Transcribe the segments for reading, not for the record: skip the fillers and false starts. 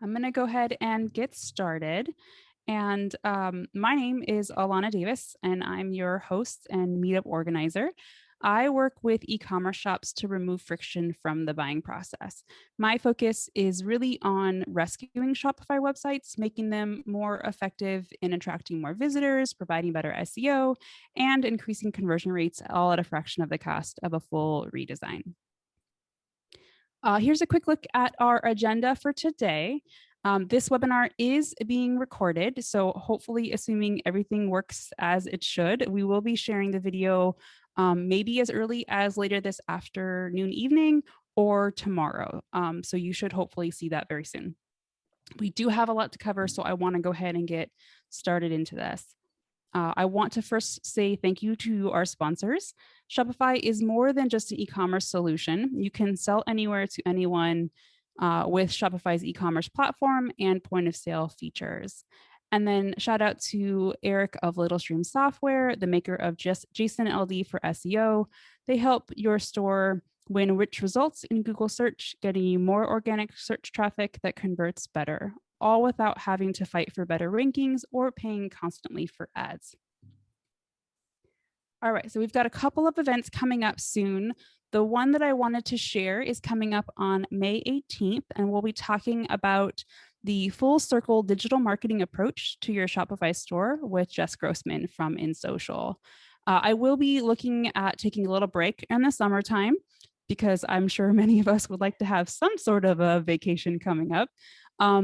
I'm going to go ahead and get started. And my name is Alana Davis, and I'm your host and meetup organizer. I work with e commerce shops to remove friction from the buying process. My focus is really on rescuing Shopify websites, making them more effective in attracting more visitors, providing better SEO, and increasing conversion rates, all at a fraction of the cost of a full redesign. Here's a quick look at our agenda for today. This webinar is being recorded, so hopefully, assuming everything works as it should, we will be sharing the video maybe as early as later this afternoon, evening, or tomorrow. So you should hopefully see that very soon. We do have a lot to cover, so I want to go ahead and get started into this. I want to first say thank you to our sponsors. Shopify is more than just an e-commerce solution. You can sell anywhere to anyone with Shopify's e-commerce platform and point of sale features. And then shout out to Eric of Little Stream Software, the maker of JSON LD for SEO. They help your store win rich results in Google search, getting you more organic search traffic that converts better, all without having to fight for better rankings or paying constantly for ads. All right, so we've got a couple of events coming up soon. The one that I wanted to share is coming up on May 18th, and we'll be talking about the full circle digital marketing approach to your Shopify store with Jess Grossman from InSocial. I will be looking at taking a little break in the summertime because I'm sure many of us would like to have some sort of a vacation coming up.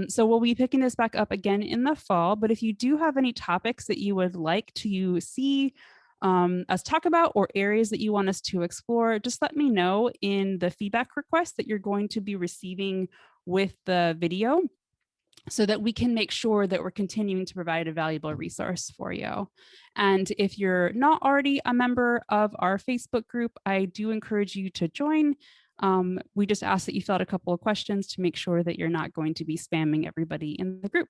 So we'll be picking this back up again in the fall. But if you do have any topics that you would like to see us talk about or areas that you want us to explore, just let me know in the feedback request that you're going to be receiving with the video so that we can make sure that we're continuing to provide a valuable resource for you. And if you're not already a member of our Facebook group, I do encourage you to join. We just ask that you fill out a couple of questions to make sure that you're not going to be spamming everybody in the group.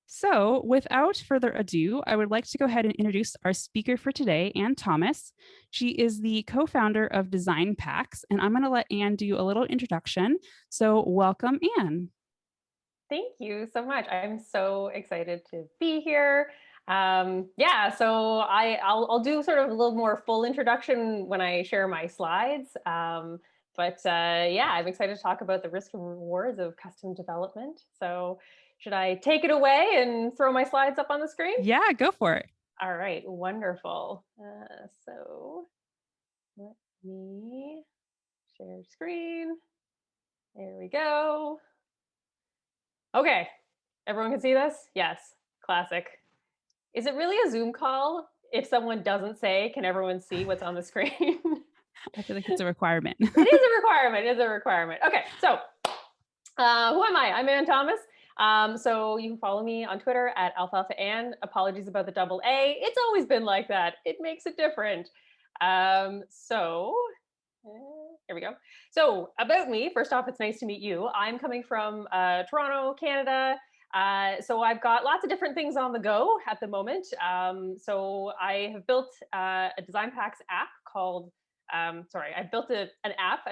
So without further ado, I would like to go ahead and introduce our speaker for today, Anne Thomas. She is the co-founder of Design Packs, and I'm going to let Anne do a little introduction. So welcome, Anne. Thank you so much. I'm so excited to be here. So I'll do sort of a little more full introduction when I share my slides. I'm excited to talk about the risks and rewards of custom development. So should I take it away and throw my slides up on the screen? Yeah, go for it. All right, wonderful. So let me share screen. There we go. Okay, everyone can see this? Yes, classic. Is it really a Zoom call if someone doesn't say, can everyone see what's on the screen? I feel like it's a requirement. It is a requirement, it is a requirement. Okay, so who am I? I'm Anne Thomas. So you can follow me on Twitter at AlfalfaAnn. Apologies about the double A. It's always been like that. It makes it different. Here we go. So about me, first off, it's nice to meet you. I'm coming from Toronto, Canada. So I've got lots of different things on the go at the moment. So I have built a Design Packs app called, I built a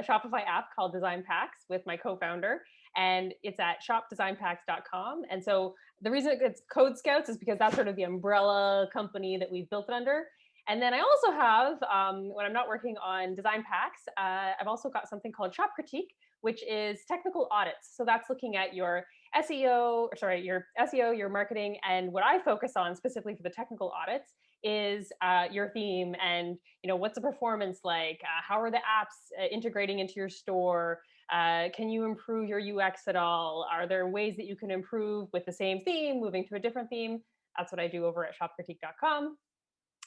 Shopify app called Design Packs with my co-founder, and it's at shopdesignpacks.com. And so the reason it's Code Scouts is because that's sort of the umbrella company that we've built it under. And then I also have, when I'm not working on Design Packs, I've also got something called Shop Critique, which is technical audits. So that's looking at your SEO, your marketing, and what I focus on specifically for the technical audits is your theme and what's the performance like? How are the apps integrating into your store? Can you improve your UX at all? Are there ways that you can improve with the same theme, moving to a different theme? That's what I do over at shopcritique.com.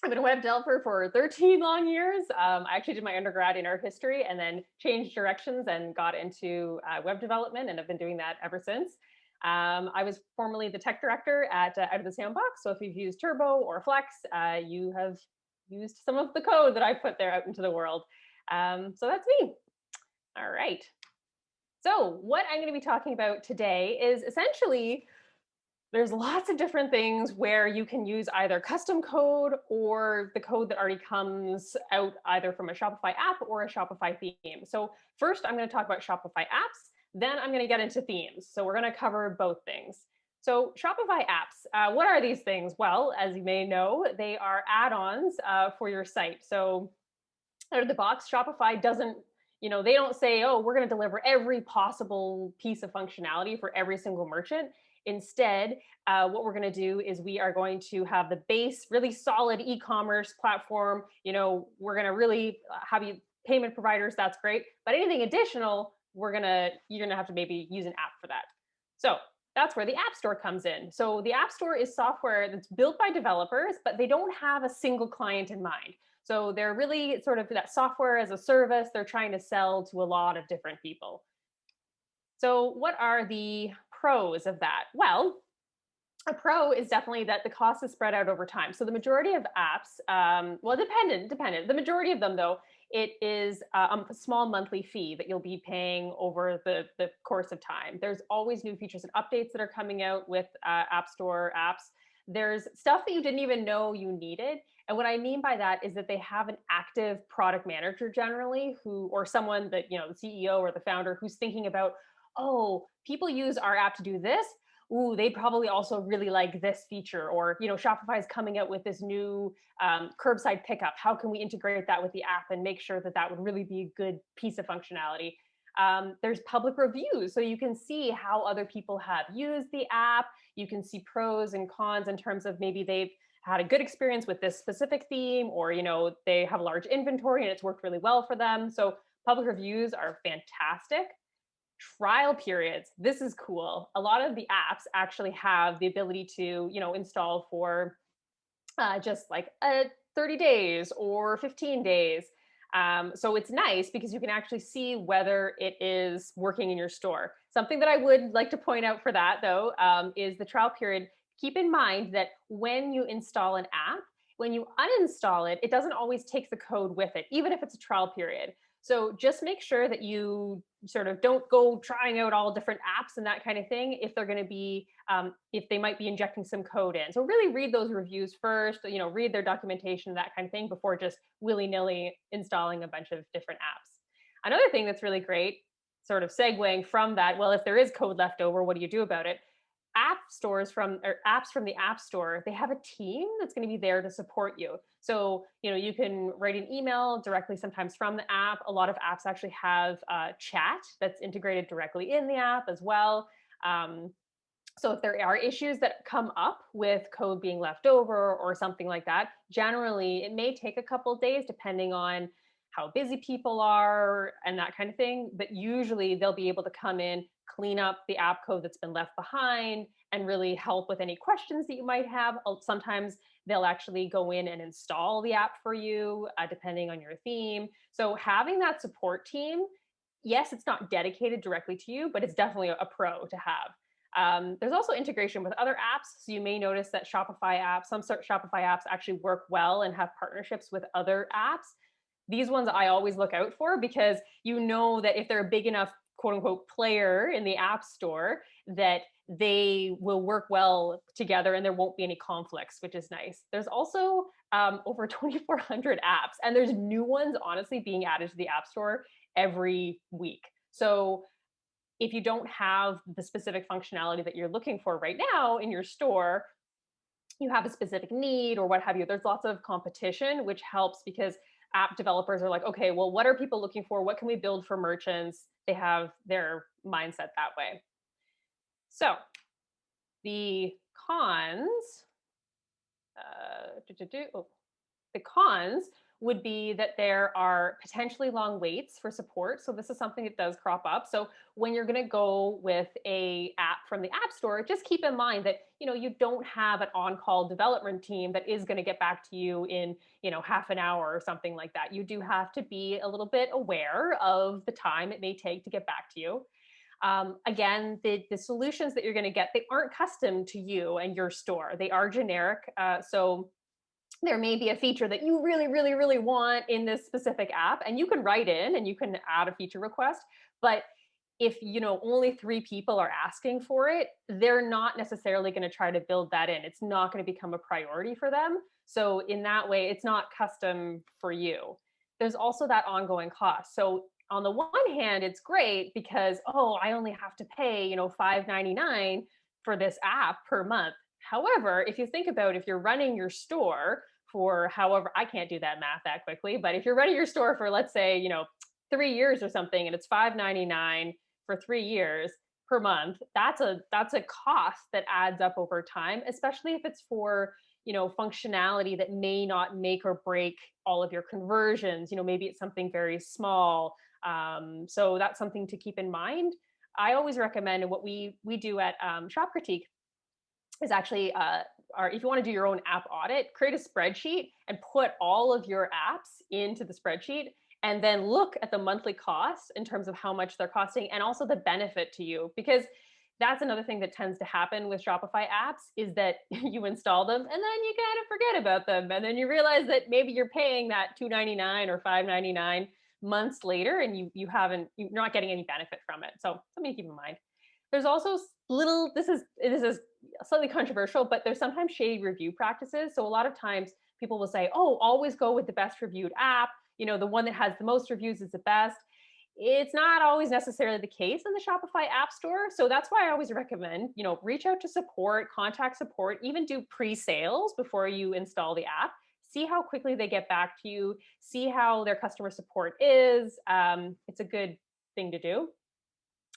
I've been a web developer for 13 long years. I actually did my undergrad in art history and then changed directions and got into web development, and I've been doing that ever since. I was formerly the tech director at Out of the Sandbox. So if you've used Turbo or Flex, you have used some of the code that I put there out into the world. So that's me. All right. So what I'm going to be talking about today is essentially there's lots of different things where you can use either custom code or the code that already comes out either from a Shopify app or a Shopify theme. So first, I'm going to talk about Shopify apps. Then I'm going to get into themes. So we're going to cover both things. So Shopify apps, what are these things? Well, as you may know, they are add-ons for your site. So out of the box, Shopify doesn't, they don't say, oh, we're going to deliver every possible piece of functionality for every single merchant. Instead, what we're going to do is we are going to have the base, really solid e-commerce platform. We're going to really have you payment providers. That's great. But anything additional, you're going to have to maybe use an app for that. So that's where the App Store comes in. So the App Store is software that's built by developers, but they don't have a single client in mind. So they're really sort of that software as a service they're trying to sell to a lot of different people. So what are the pros of that? Well, a pro is definitely that the cost is spread out over time. So the majority of apps, dependent. The majority of them, though, it is a small monthly fee that you'll be paying over the course of time. There's always new features and updates that are coming out with App Store apps. There's stuff that you didn't even know you needed. And what I mean by that is that they have an active product manager generally or someone that, the CEO or the founder who's thinking about, oh, people use our app to do this. Ooh, they'd probably also really like this feature. Or, Shopify is coming out with this new curbside pickup. How can we integrate that with the app and make sure that that would really be a good piece of functionality? There's public reviews, so you can see how other people have used the app. You can see pros and cons in terms of maybe they've had a good experience with this specific theme, or they have a large inventory and it's worked really well for them. So public reviews are fantastic. Trial periods, this is cool. A lot of the apps actually have the ability to install for just like 30 days or 15 days. So it's nice because you can actually see whether it is working in your store. Something that I would like to point out for that, though, is the trial period. Keep in mind that when you install an app, when you uninstall it, it doesn't always take the code with it, even if it's a trial period. So just make sure that you sort of don't go trying out all different apps and that kind of thing if they're going to be, if they might be injecting some code in. So really read those reviews first, read their documentation, that kind of thing, before just willy-nilly installing a bunch of different apps. Another thing that's really great, sort of segueing from that, well, if there is code left over, what do you do about it? Apps from the App Store, they have a team that's going to be there to support you. So, you can write an email directly sometimes from the app. A lot of apps actually have chat that's integrated directly in the app as well. So if there are issues that come up with code being left over or something like that, generally it may take a couple of days depending on how busy people are and that kind of thing. But usually they'll be able to come in, clean up the app code that's been left behind, and really help with any questions that you might have. Sometimes they'll actually go in and install the app for you, depending on your theme. So having that support team, yes, it's not dedicated directly to you, but it's definitely a pro to have. There's also integration with other apps. So you may notice that some Shopify apps actually work well and have partnerships with other apps. These ones I always look out for because that if they're a big enough quote unquote player in the App Store, that they will work well together and there won't be any conflicts, which is nice. There's also over 2,400 apps, and there's new ones honestly being added to the App Store every week. So if you don't have the specific functionality that you're looking for right now in your store, you have a specific need or what have you, there's lots of competition, which helps because app developers are like, okay, well, what are people looking for? What can we build for merchants? They have their mindset that way. So the cons, the cons would be that there are potentially long waits for support. So this is something that does crop up. So when you're going to go with a app from the App Store, just keep in mind that, you don't have an on-call development team that is going to get back to you in, half an hour or something like that. You do have to be a little bit aware of the time it may take to get back to you. Again, the solutions that you're going to get, they aren't custom to you and your store. They are generic. So there may be a feature that you really, really, really want in this specific app, and you can write in and you can add a feature request. But if only 3 people are asking for it, they're not necessarily going to try to build that in. It's not going to become a priority for them. So in that way, it's not custom for you. There's also that ongoing cost. So on the one hand, it's great because, oh, I only have to pay, $5.99 for this app per month. However, if you think about, if you're running your store for however, I can't do that math that quickly, but if you're running your store for, let's say, 3 years or something, and it's $5.99 for 3 years per month, that's a cost that adds up over time, especially if it's for, functionality that may not make or break all of your conversions. Maybe it's something very small. So that's something to keep in mind. I always recommend, and what we do at Shop Critique is actually, or if you want to do your own app audit, create a spreadsheet and put all of your apps into the spreadsheet, and then look at the monthly costs in terms of how much they're costing and also the benefit to you. Because that's another thing that tends to happen with Shopify apps, is that you install them and then you kind of forget about them. And then you realize that maybe you're paying that $2.99 or $5.99 months later, and you're not getting any benefit from it. So something to keep in mind. There's also this is slightly controversial, but there's sometimes shady review practices. So a lot of times people will say, oh, always go with the best reviewed app. The one that has the most reviews is the best. It's not always necessarily the case in the Shopify App Store. So that's why I always recommend, reach out to support, contact support, even do pre-sales before you install the app. See how quickly they get back to you, see how their customer support is. It's a good thing to do.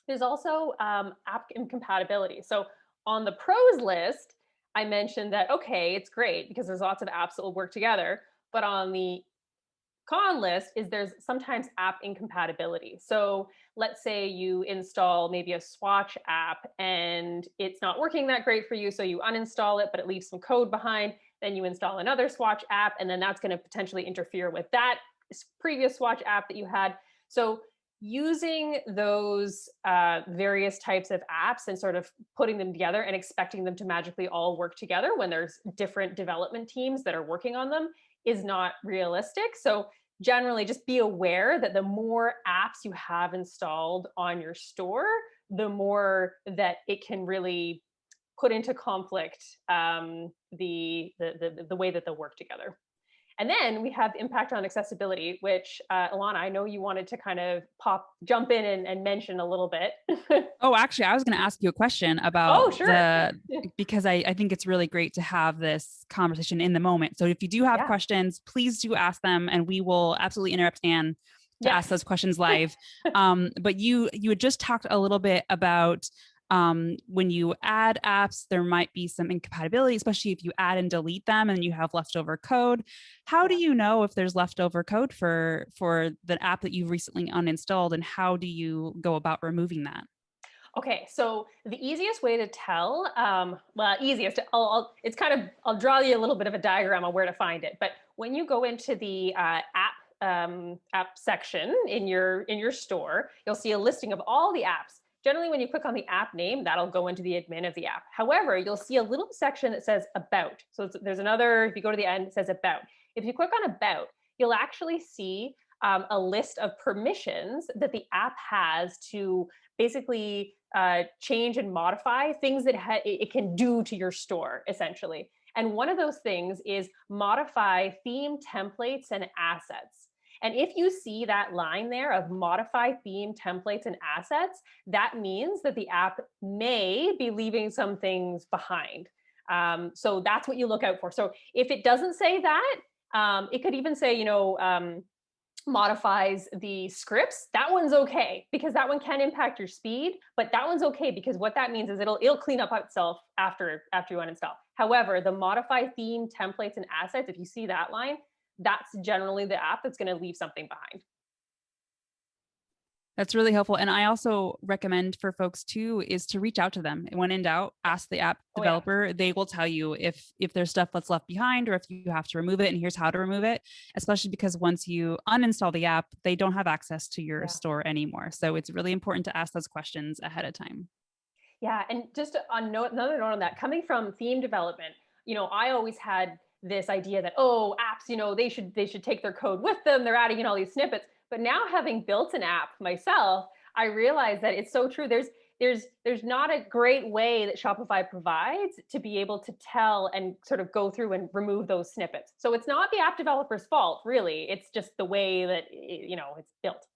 There's also app incompatibility. So on the pros list, I mentioned that, okay, it's great because there's lots of apps that will work together. But on the con list is there's sometimes app incompatibility. So let's say you install maybe a Swatch app and it's not working that great for you. So you uninstall it, but it leaves some code behind. Then you install another Swatch app, and then that's going to potentially interfere with that previous Swatch app that you had. So using those various types of apps and sort of putting them together and expecting them to magically all work together when there's different development teams that are working on them is not realistic. So generally just be aware that the more apps you have installed on your store, the more that it can really put into conflict the way that they'll work together. And then we have impact on accessibility, which Ilana, I know you wanted to kind of jump in and mention a little bit. Oh, actually, I was going to ask you a question about Oh, sure. because I think it's really great to have this conversation in the moment. So if you do have Yeah. questions, please do ask them, and we will absolutely interrupt Anne to ask Yes. those questions live. But you had just talked a little bit about when you add apps, there might be some incompatibility, especially if you add and delete them and you have leftover code. How do Yeah. you know if there's leftover code for the app that you've recently uninstalled, and how do you go about removing that? Okay, so the easiest way to tell, it's kind of, I'll draw you a little bit of a diagram on where to find it. But when you go into the app section in your store, you'll see a listing of all the apps. Generally, when you click on the app name, that'll go into the admin of the app. However, you'll see a little section that says About. So there's another, if you go to the end, it says About. If you click on About, you'll actually see a list of permissions that the app has to basically change and modify things that it can do to your store, essentially. And one of those things is modify theme templates and assets. And if you see that line there of modify theme templates and assets, that means that the app may be leaving some things behind. So that's what you look out for. So if it doesn't say that, it could even say, modifies the scripts. That one's okay because that one can impact your speed, but that one's okay because what that means is it'll clean up itself after you uninstall. However, the modify theme templates and assets, if you see that line, that's generally the app that's going to leave something behind. That's really helpful. And I also recommend for folks too, is to reach out to them. When in doubt, ask the app developer. Yeah. They will tell you if there's stuff that's left behind or if you have to remove it, and here's how to remove it, especially because once you uninstall the app, they don't have access to your store anymore. So it's really important to ask those questions ahead of time. Yeah. And just another note on that, coming from theme development, I always had this idea that, apps, they should take their code with them. They're adding in all these snippets. But now, having built an app myself, I realize that it's so true. There's not a great way that Shopify provides to be able to tell and sort of go through and remove those snippets. So it's not the app developer's fault, really. It's just the way that it's built.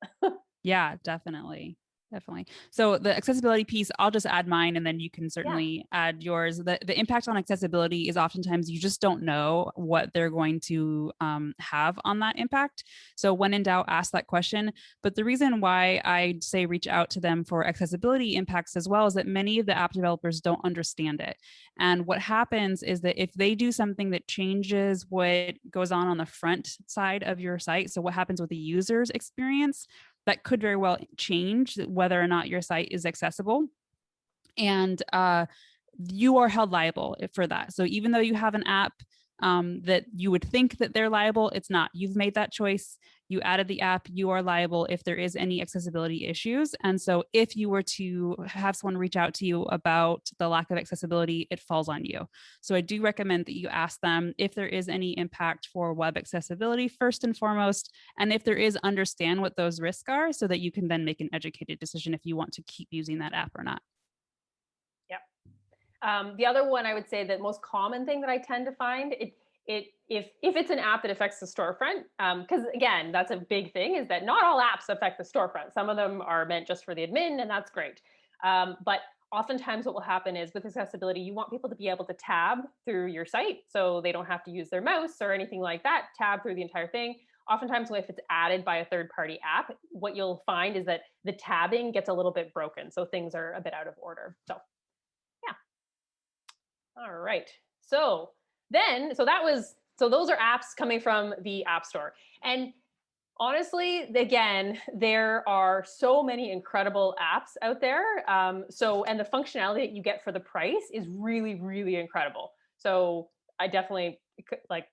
Yeah, definitely. Definitely. So the accessibility piece, I'll just add mine and then you can Yeah. certainly add yours. The impact on accessibility is oftentimes you just don't know what they're going to have on that impact. So when in doubt, ask that question. But the reason why I say reach out to them for accessibility impacts as well is that many of the app developers don't understand it. And what happens is that if they do something that changes what goes on the front side of your site, so what happens with the user's experience, that could very well change whether or not your site is accessible. And you are held liable for that. So even though you have an app that you would think that they're liable, it's not. You've made that choice. You added the app. You are liable if there is any accessibility issues. And so if you were to have someone reach out to you about the lack of accessibility, it falls on you. So I do recommend that you ask them if there is any impact for web accessibility first and foremost. And if there is, understand what those risks are so that you can then make an educated decision if you want to keep using that app or not. Yeah. The other one I would say, that most common thing that I tend to find, if it's an app that affects the storefront, because again, that's a big thing, is that not all apps affect the storefront. Some of them are meant just for the admin, and that's great. But oftentimes what will happen is with accessibility, you want people to be able to tab through your site so they don't have to use their mouse or anything like that, tab through the entire thing. Oftentimes if it's added by a third-party app, what you'll find is that the tabbing gets a little bit broken. So things are a bit out of order. So yeah. All right. So those are apps coming from the App Store. And honestly, again, there are so many incredible apps out there. And the functionality that you get for the price is really, really incredible. So I definitely like,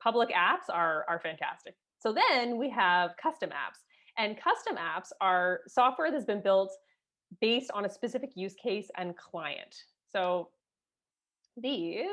public apps are fantastic. So then we have custom apps. And custom apps are software that's been built based on a specific use case and client. So these.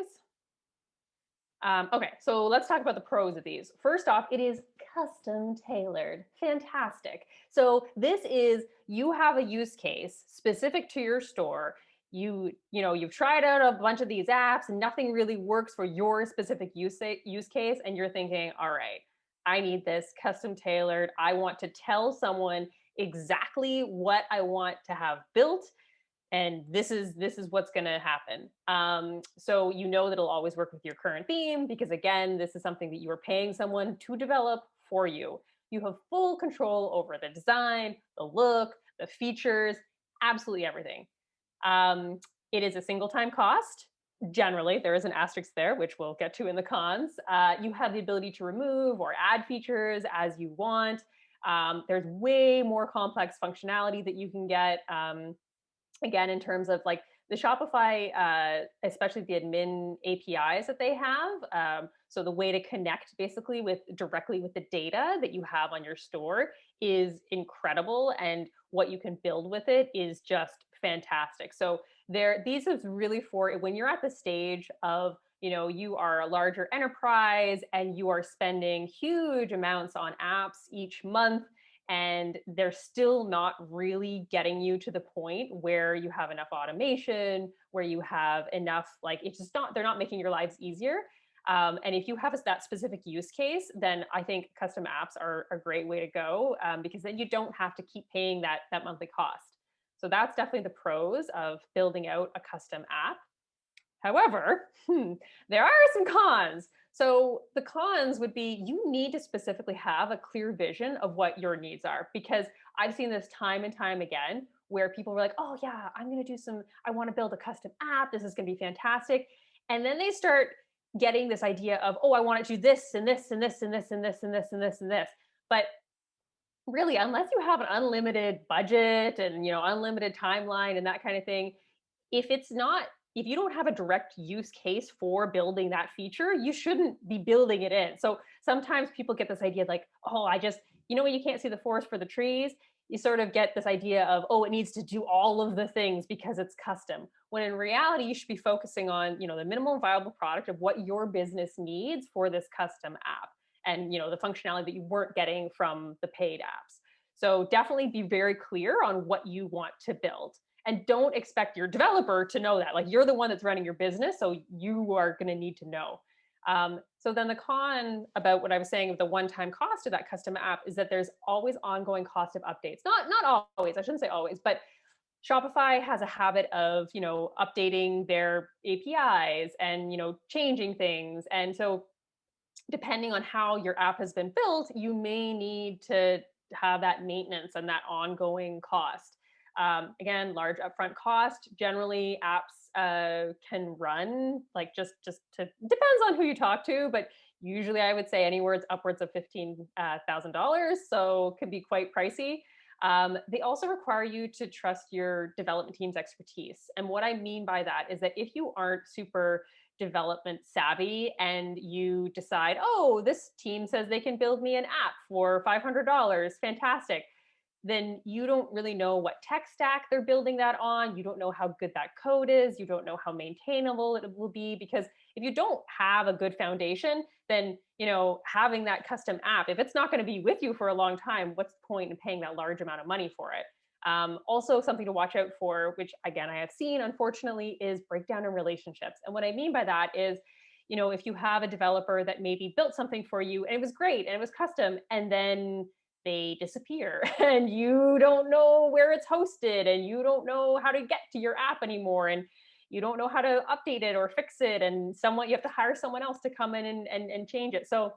Okay, so let's talk about the pros of these. First off, it is custom tailored. Fantastic. So this is, you have a use case specific to your store. You've tried out a bunch of these apps and nothing really works for your specific use case, and you're thinking, all right, I need this custom tailored. I want to tell someone exactly what I want to have built, and this is what's going to happen. So you know that it'll always work with your current theme, because again, this is something that you are paying someone to develop for you. You have full control over the design, the look, the features, absolutely everything. It is a single time cost. Generally, there is an asterisk there, which we'll get to in the cons. You have the ability to remove or add features as you want. There's way more complex functionality that you can get. Again, in terms of like the Shopify, especially the admin APIs that they have. So the way to connect basically directly with the data that you have on your store is incredible. And what you can build with it is just fantastic. So these is really for when you're at the stage of, you are a larger enterprise and you are spending huge amounts on apps each month, and they're still not really getting you to the point where you have enough automation, where you have enough, it's just not, they're not making your lives easier. And if you have that specific use case, then I think custom apps are a great way to go, because then you don't have to keep paying that monthly cost. So that's definitely the pros of building out a custom app. However, there are some cons. So the cons would be, you need to specifically have a clear vision of what your needs are, because I've seen this time and time again where people were like, oh yeah, I want to build a custom app. This is going to be fantastic. And then they start getting this idea of, oh, I want to do this and this and this and this and this and this and this and this. But really, unless you have an unlimited budget and, unlimited timeline and that kind of thing, if you don't have a direct use case for building that feature, you shouldn't be building it in. So sometimes people get this idea like, oh, when you can't see the forest for the trees, you sort of get this idea of, oh, it needs to do all of the things because it's custom. When in reality, you should be focusing on, the minimum viable product of what your business needs for this custom app, and, the functionality that you weren't getting from the paid apps. So definitely be very clear on what you want to build. And don't expect your developer to know that. Like, you're the one that's running your business, so you are going to need to know. So then the con about what I was saying of the one-time cost of that custom app is that there's always ongoing cost of updates. Not always, I shouldn't say always, but Shopify has a habit of, updating their APIs and, changing things. And so depending on how your app has been built, you may need to have that maintenance and that ongoing cost. Again, large upfront cost. Generally, apps can run like just to depends on who you talk to, but usually I would say anywhere it's upwards of $15,000, so it can be quite pricey. They also require you to trust your development team's expertise. And what I mean by that is that if you aren't super development savvy and you decide, oh, this team says they can build me an app for $500, fantastic, then you don't really know what tech stack they're building that on. You don't know how good that code is. You don't know how maintainable it will be, because if you don't have a good foundation, then having that custom app, if it's not going to be with you for a long time, what's the point in paying that large amount of money for it? Also, something to watch out for, which again I have seen unfortunately, is breakdown in relationships. And what I mean by that is, if you have a developer that maybe built something for you and it was great and it was custom, and then they disappear and you don't know where it's hosted and you don't know how to get to your app anymore, and you don't know how to update it or fix it, and you have to hire someone else to come in and change it. So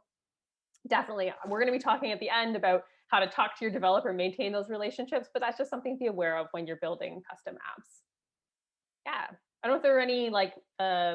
definitely, we're going to be talking at the end about how to talk to your developer, maintain those relationships, but that's just something to be aware of when you're building custom apps. Yeah. I don't know if there are any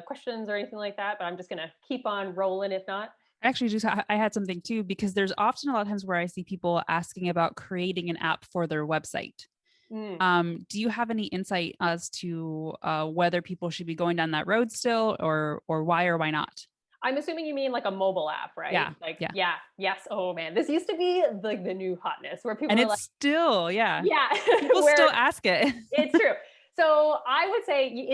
questions or anything like that, but I'm just going to keep on rolling if not. Actually, I had something too, because there's often a lot of times where I see people asking about creating an app for their website. Do you have any insight as to whether people should be going down that road still, or why or why not? I'm assuming you mean like a mobile app, right? Yeah. Yeah. Yes. Oh man, this used to be like the new hotness where people and are it's like, still, yeah, yeah, people where still ask it. it's true. So I would say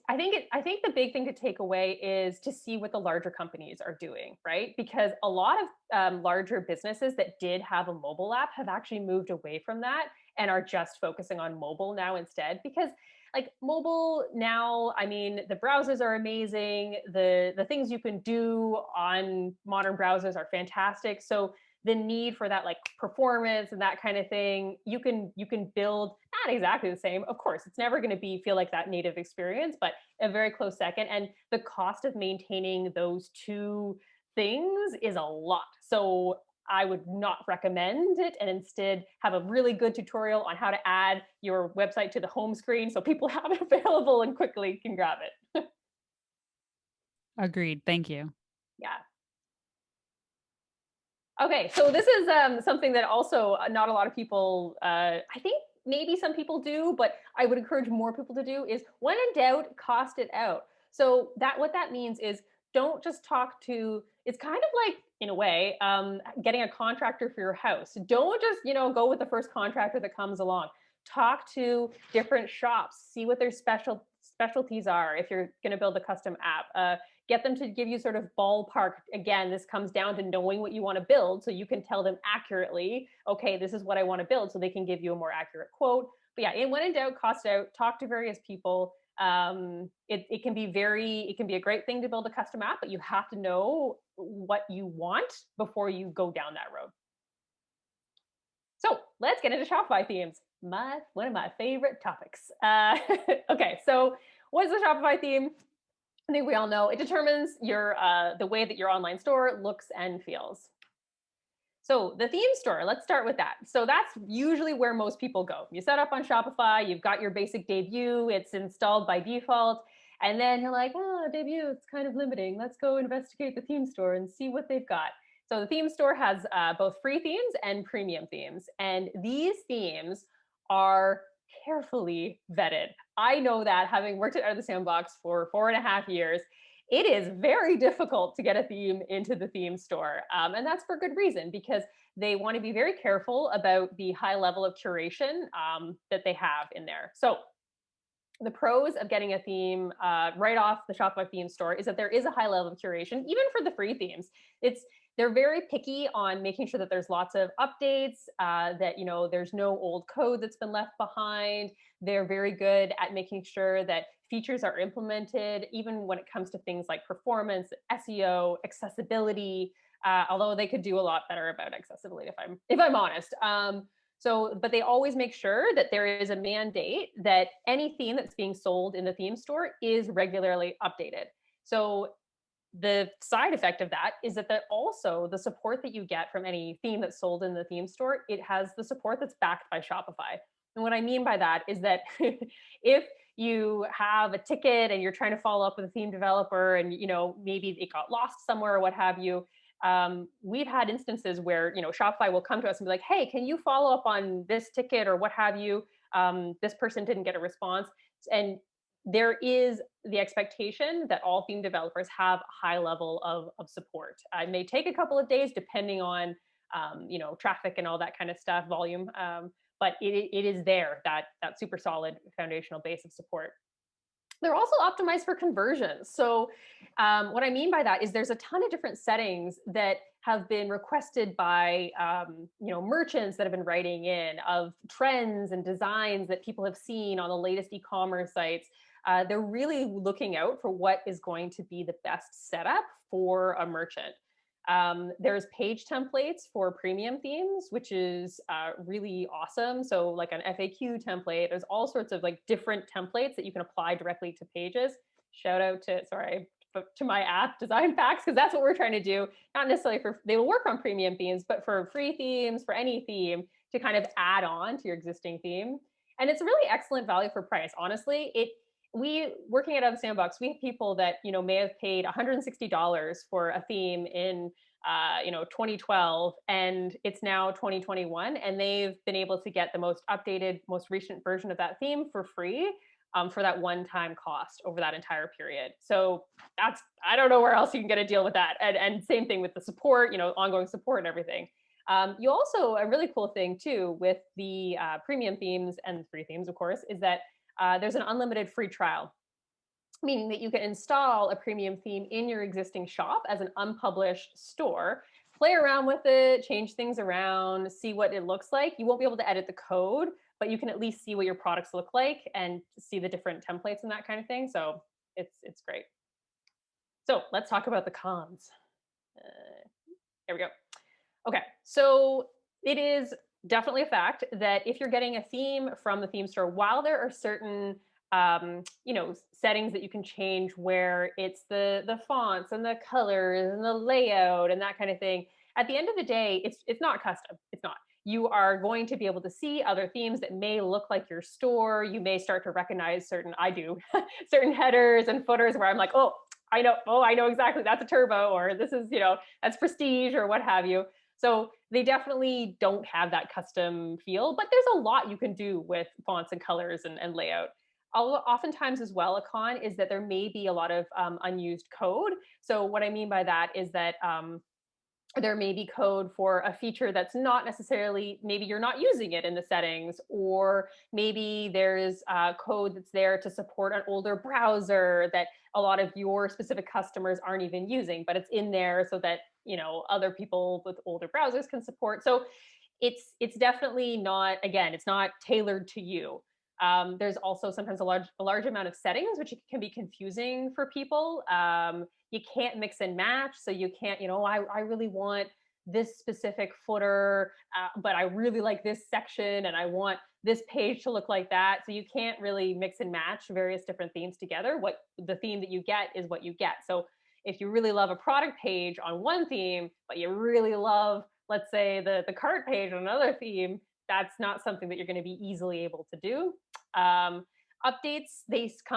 I think the big thing to take away is to see what the larger companies are doing, right? Because a lot of larger businesses that did have a mobile app have actually moved away from that and are just focusing on mobile now instead. Because like mobile now, I mean, the browsers are amazing. The things you can do on modern browsers are fantastic. So the need for that like performance and that kind of thing, you can build not exactly the same. Of course, it's never going to feel like that native experience, but a very close second. And the cost of maintaining those two things is a lot. So I would not recommend it, and instead have a really good tutorial on how to add your website to the home screen so people have it available and quickly can grab it. Agreed. Thank you. Yeah. Okay, so this is something that also not a lot of people, I think maybe some people do, but I would encourage more people to do, is when in doubt, cost it out. So what that means is don't just talk to, it's kind of like, in a way, getting a contractor for your house. Don't just, go with the first contractor that comes along. Talk to different shops, see what their specialties are if you're going to build a custom app. Get them to give you sort of ballpark. Again, this comes down to knowing what you want to build so you can tell them accurately, okay, this is what I want to build, so they can give you a more accurate quote. But yeah, when in doubt, cost out, talk to various people. It can be a great thing to build a custom app, but you have to know what you want before you go down that road. So let's get into Shopify themes. One of my favorite topics. Okay, so what is the Shopify theme? I think we all know it determines the way that your online store looks and feels. So the theme store, let's start with that. So that's usually where most people go. You set up on Shopify, you've got your basic debut, it's installed by default, and then you're like, oh, debut, it's kind of limiting. Let's go investigate the theme store and see what they've got. So the theme store has both free themes and premium themes, and these themes are carefully vetted. I know that, having worked at the Sandbox for 4.5 years, it is very difficult to get a theme into the theme store. And that's for good reason, because they want to be very careful about the high level of curation that they have in there. So the pros of getting a theme right off the Shopify theme store is that there is a high level of curation, even for the free themes. They're very picky on making sure that there's lots of updates, that there's no old code that's been left behind. They're very good at making sure that features are implemented, even when it comes to things like performance, SEO, accessibility. Although they could do a lot better about accessibility, if I'm honest. But they always make sure that there is a mandate that any theme that's being sold in the theme store is regularly updated. So the side effect of that is that also the support that you get from any theme that's sold in the theme store, it has the support that's backed by Shopify. And what I mean by that is that if you have a ticket and you're trying to follow up with a theme developer and maybe it got lost somewhere or what have you, we've had instances where Shopify will come to us and be like, hey, can you follow up on this ticket or what have you? This person didn't get a response. And there is the expectation that all theme developers have a high level of support. It may take a couple of days depending on traffic and all that kind of stuff, volume, but it is there, that super solid foundational base of support. They're also optimized for conversions. So what I mean by that is there's a ton of different settings that have been requested by merchants that have been writing in, of trends and designs that people have seen on the latest e-commerce sites. They're really looking out for what is going to be the best setup for a merchant. There's page templates for premium themes, which is really awesome. So like an FAQ template, there's all sorts of like different templates that you can apply directly to pages. Shout out to my app Design Packs, because that's what we're trying to do. Not necessarily they will work on premium themes, but for free themes, for any theme to kind of add on to your existing theme. And it's a really excellent value for price. Honestly, we working at Sandbox, we have people that may have paid $160 for a theme in 2012, and it's now 2021, and they've been able to get the most updated, most recent version of that theme for free, for that one-time cost over that entire period. So I don't know where else you can get a deal with that. And same thing with the support, ongoing support and everything. You also, a really cool thing too with the premium themes and free themes, of course, is that there's an unlimited free trial, meaning that you can install a premium theme in your existing shop as an unpublished store, play around with it, change things around, see what it looks like. You won't be able to edit the code, but you can at least see what your products look like and see the different templates and that kind of thing. So it's great. So let's talk about the cons. There we go. Okay, so it is definitely a fact that if you're getting a theme from the theme store, while there are certain settings that you can change where it's the fonts and the colors and the layout and that kind of thing, at the end of the day, it's not custom. It's not. You are going to be able to see other themes that may look like your store. You may start to recognize certain headers and footers where I'm like, I know exactly, that's a turbo, or this is, that's prestige or what have you. So they definitely don't have that custom feel, but there's a lot you can do with fonts and colors and layout. Oftentimes as well, a con is that there may be a lot of unused code. So what I mean by that is that there may be code for a feature that's not necessarily, maybe you're not using it in the settings, or maybe there's code that's there to support an older browser that a lot of your specific customers aren't even using, but it's in there so that other people with older browsers can support. So it's definitely not, again, it's not tailored to you. There's also sometimes a large amount of settings, which can be confusing for people. You can't mix and match. So you can't, I really want this specific footer, but I really like this section and I want this page to look like that. So you can't really mix and match various different themes together. What the theme that you get is what you get. So if you really love a product page on one theme, but you really love, let's say, the cart page on another theme, that's not something that you're going to be easily able to do. Updates,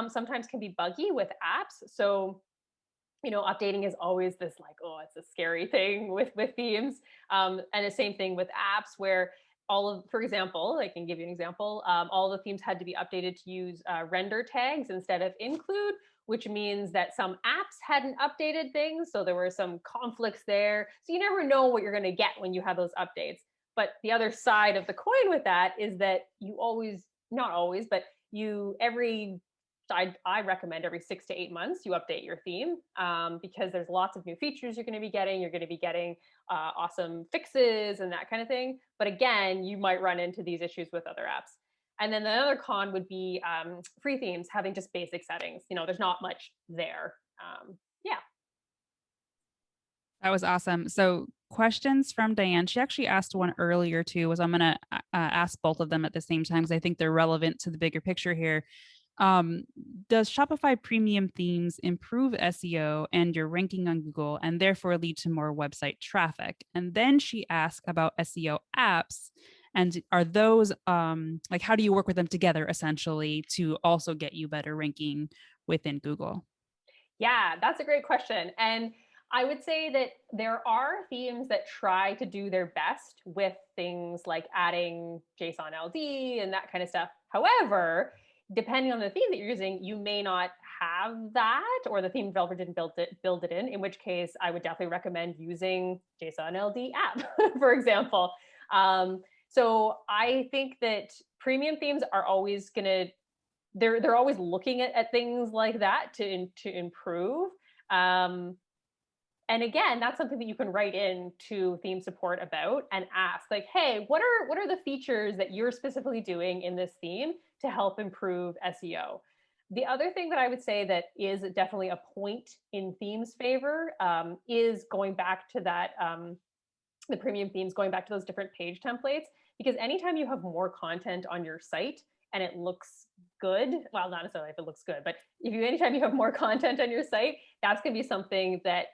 sometimes can be buggy with apps. So, updating is always this like, it's a scary thing with themes. And the same thing with apps where for example, I can give you an example. All the themes had to be updated to use render tags instead of include, which means that some apps hadn't updated things. So there were some conflicts there. So you never know what you're going to get when you have those updates. But the other side of the coin with that is that you not always, but I recommend every 6 to 8 months you update your theme, because there's lots of new features you're going to be getting. You're going to be getting awesome fixes and that kind of thing. But again, you might run into these issues with other apps. And then the other con would be free themes having just basic settings. There's not much there. Yeah. That was awesome. So, questions from Diane. She actually asked one earlier too. Was I'm going to ask both of them at the same time because I think they're relevant to the bigger picture here. Um, does Shopify premium themes improve SEO and your ranking on Google and therefore lead to more website traffic? And then she asked about SEO apps. And are those like how do you work with them together essentially to also get you better ranking within Google? Yeah, that's a great question. And I would say that there are themes that try to do their best with things like adding JSON LD and that kind of stuff. However, depending on the theme that you're using, you may not have that, or the theme developer didn't build it in which case I would definitely recommend using JSON LD app, for example. So I think that premium themes are always going to they're always looking at things like that to improve. And again, that's something that you can write in to theme support about and ask, like, hey, what are the features that you're specifically doing in this theme to help improve SEO? The other thing that I would say that is definitely a point in themes favor is going back to that the premium themes, going back to those different page templates, because anytime you have more content on your site and it looks good, well, not necessarily if it looks good, but anytime you have more content on your site, that's going to be something that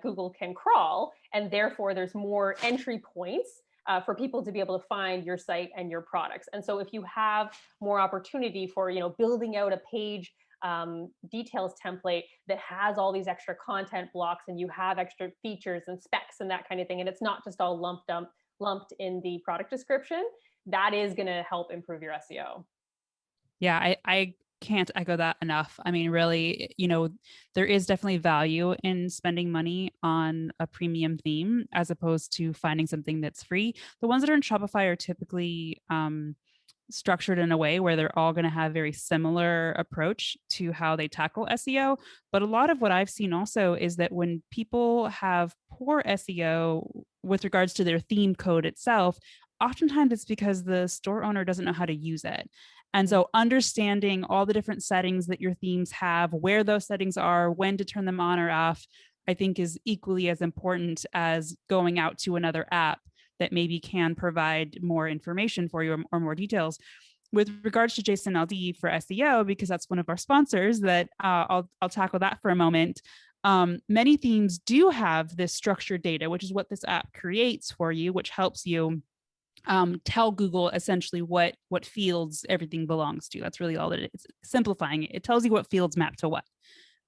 Google can crawl, and therefore there's more entry points for people to be able to find your site and your products. And so if you have more opportunity for building out a page details template that has all these extra content blocks, and you have extra features and specs and that kind of thing, and it's not just all lumped in the product description, that is going to help improve your SEO. Yeah, I can't echo that enough. I mean, really, there is definitely value in spending money on a premium theme as opposed to finding something that's free. The ones that are in Shopify are typically structured in a way where they're all going to have very similar approach to how they tackle SEO. But a lot of what I've seen also is that when people have poor SEO with regards to their theme code itself, oftentimes it's because the store owner doesn't know how to use it. And so understanding all the different settings that your themes have, where those settings are, when to turn them on or off, I think is equally as important as going out to another app that maybe can provide more information for you or more details. With regards to JSON LD for SEO, because that's one of our sponsors, that I'll tackle that for a moment. Many themes do have this structured data, which is what this app creates for you, which helps you tell Google essentially what fields everything belongs to. That's really all that it is. Simplifying it, it tells you what fields map to what.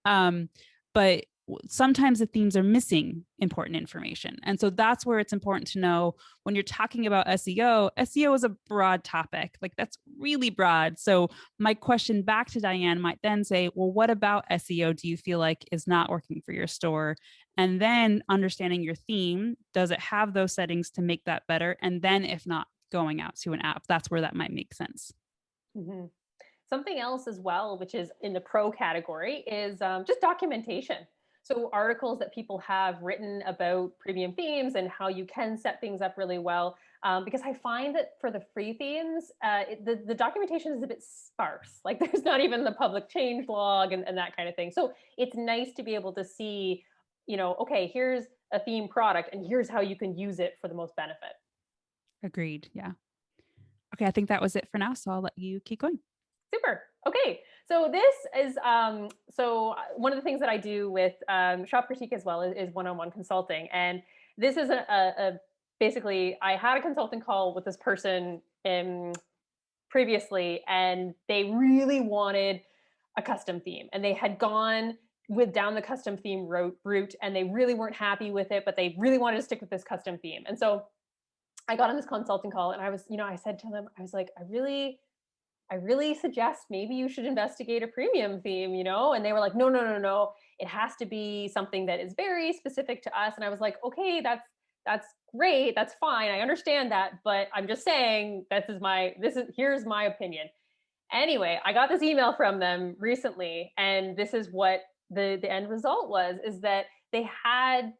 But sometimes the themes are missing important information. And so that's where it's important to know when you're talking about SEO. SEO is a broad topic. Like that's really broad. So my question back to Diane might then say, well, what about SEO do you feel like is not working for your store? And then understanding your theme, does it have those settings to make that better? And then if not, going out to an app, that's where that might make sense. Mm-hmm. Something else as well, which is in the pro category, is just documentation. So articles that people have written about premium themes and how you can set things up really well. Because I find that for the free themes, the documentation is a bit sparse. Like there's not even the public change log and that kind of thing. So it's nice to be able to see, okay, here's a theme product and here's how you can use it for the most benefit. Agreed. Yeah. Okay. I think that was it for now. So I'll let you keep going. Super. Okay. So this is, so one of the things that I do with Shop Critique as well is one-on-one consulting. And this is basically, I had a consulting call with this person previously, and they really wanted a custom theme, and they had gone down the custom theme route, and they really weren't happy with it, but they really wanted to stick with this custom theme. And so I got on this consulting call, and I was, I said to them, I was like, I really suggest maybe you should investigate a premium theme, and they were like, no, it has to be something that is very specific to us. And I was like, okay, that's great, that's fine, I understand that, but I'm just saying here's my opinion. Anyway, I got this email from them recently, and this is what the end result was, is that they had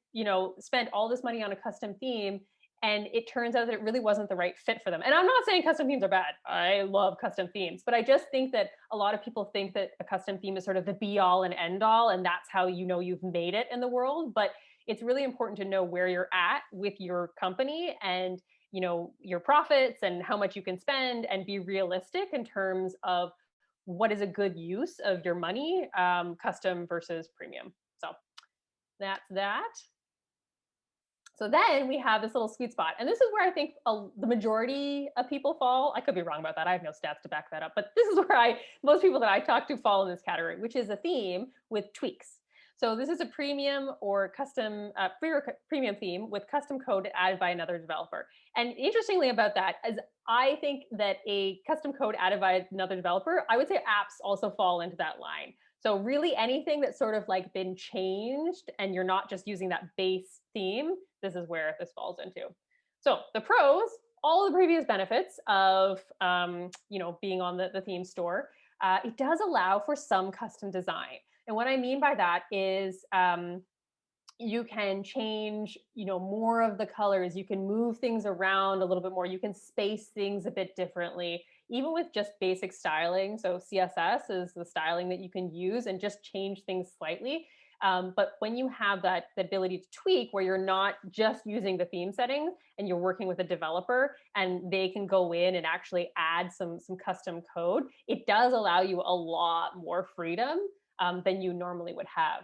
spent all this money on a custom theme, And it turns out that it really wasn't the right fit for them. And I'm not saying custom themes are bad. I love custom themes, but I just think that a lot of people think that a custom theme is sort of the be all and end all, and that's how you know you've made it in the world. But it's really important to know where you're at with your company and your profits and how much you can spend, and be realistic in terms of what is a good use of your money, custom versus premium. So that's that. So then we have this little sweet spot. And this is where I think the majority of people fall. I could be wrong about that. I have no stats to back that up. But this is where most people that I talk to fall in this category, which is a theme with tweaks. So this is a premium or custom premium theme with custom code added by another developer. And interestingly about that is I think that a custom code added by another developer, I would say apps also fall into that line. So really anything that's sort of like been changed and you're not just using that base theme, this is where this falls into. So the pros, all the previous benefits of being on the theme store, it does allow for some custom design. And what I mean by that is you can change, more of the colors. You can move things around a little bit more. You can space things a bit differently, even with just basic styling. So CSS is the styling that you can use and just change things slightly. But when you have the ability to tweak where you're not just using the theme settings and you're working with a developer and they can go in and actually add some custom code, it does allow you a lot more freedom than you normally would have.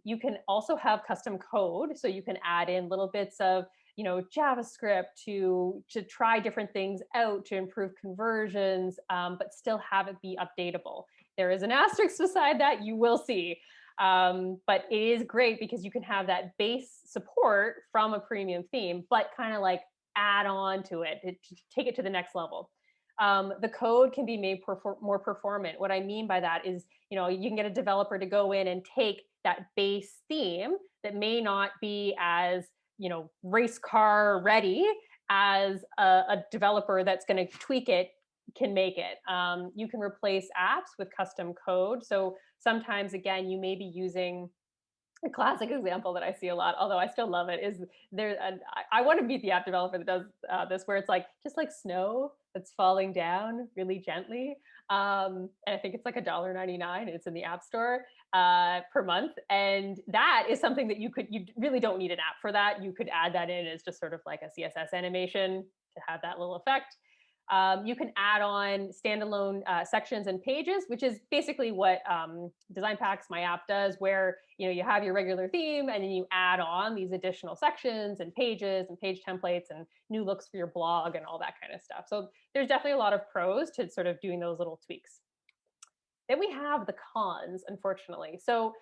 You can also have custom code, so you can add in little bits of JavaScript to try different things out to improve conversions, but still have it be updatable. There is an asterisk beside that, you will see. But it is great because you can have that base support from a premium theme, but kind of like add on to it, take it to the next level. The code can be made more performant. What I mean by that is, you can get a developer to go in and take that base theme that may not be as, race car ready as a developer that's going to tweak it can make it. You can replace apps with custom code. So sometimes, again, you may be using a classic example that I see a lot, although I still love it, is I want to meet the app developer that does this, where it's like just like snow that's falling down really gently. And I think it's like $1.99. It's in the App Store per month. And that is something that you really don't need an app for that. You could add that in as just sort of like a CSS animation to have that little effect. You can add on standalone sections and pages, which is basically what Design Packs, my app, does, where you have your regular theme and then you add on these additional sections and pages and page templates and new looks for your blog and all that kind of stuff. So there's definitely a lot of pros to sort of doing those little tweaks. Then we have the cons, unfortunately. So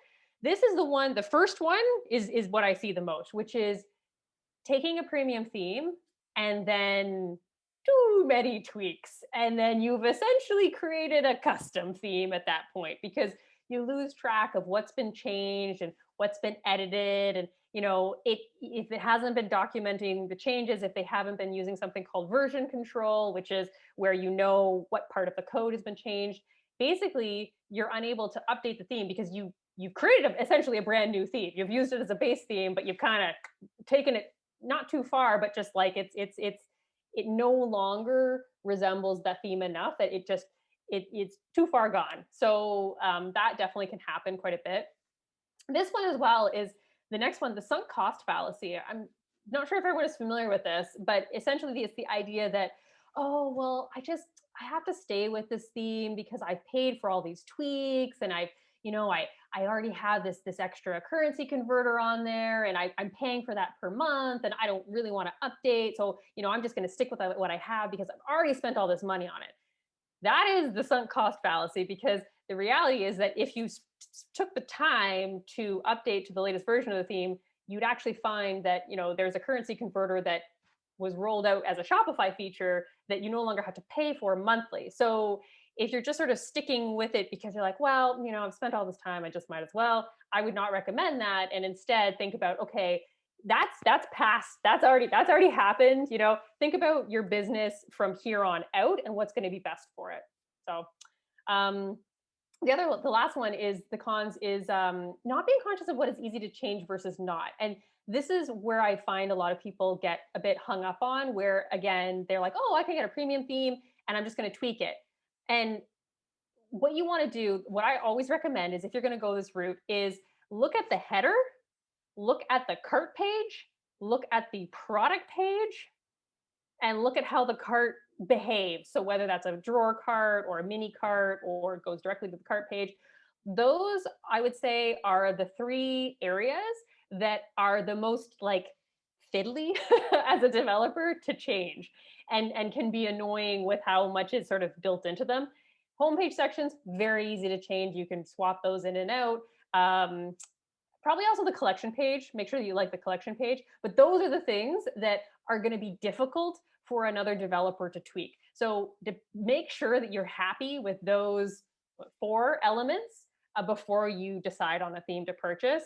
this is the first one is what I see the most, which is taking a premium theme and then too many tweaks, and then you've essentially created a custom theme at that point, because you lose track of what's been changed and what's been edited. And if it hasn't been documenting the changes, if they haven't been using something called version control, which is where what part of the code has been changed, basically you're unable to update the theme because you've created essentially a brand new theme. You've used it as a base theme, but you've kind of taken it not too far, but just like it no longer resembles that theme enough that it's too far gone. So that definitely can happen quite a bit. This one as well is the next one, the sunk cost fallacy. I'm not sure if everyone is familiar with this, but essentially it's the idea that, oh, well, I have to stay with this theme because I've paid for all these tweaks and I already have this extra currency converter on there and I'm paying for that per month and I don't really want to update. So, I'm just going to stick with what I have because I've already spent all this money on it. That is the sunk cost fallacy, because the reality is that if you took the time to update to the latest version of the theme, you'd actually find that, there's a currency converter that was rolled out as a Shopify feature that you no longer have to pay for monthly. So if you're just sort of sticking with it because you're like, well, I've spent all this time, I just might as well, I would not recommend that. And instead think about, okay, that's past, that's already happened. Think about your business from here on out and what's going to be best for it. So the last one is the cons is not being conscious of what is easy to change versus not. And this is where I find a lot of people get a bit hung up on, where again, they're like, oh, I can get a premium theme and I'm just going to tweak it. And what you want to do, what I always recommend is if you're going to go this route, is look at the header, look at the cart page, look at the product page, and look at how the cart behaves. So whether that's a drawer cart or a mini cart or it goes directly to the cart page, those I would say are the three areas that are the most like fiddly as a developer to change, and can be annoying with how much is sort of built into them. Homepage sections, very easy to change. You can swap those in and out. Probably also the collection page. Make sure that you like the collection page. But those are the things that are going to be difficult for another developer to tweak. So to make sure that you're happy with those 4 elements before you decide on a theme to purchase.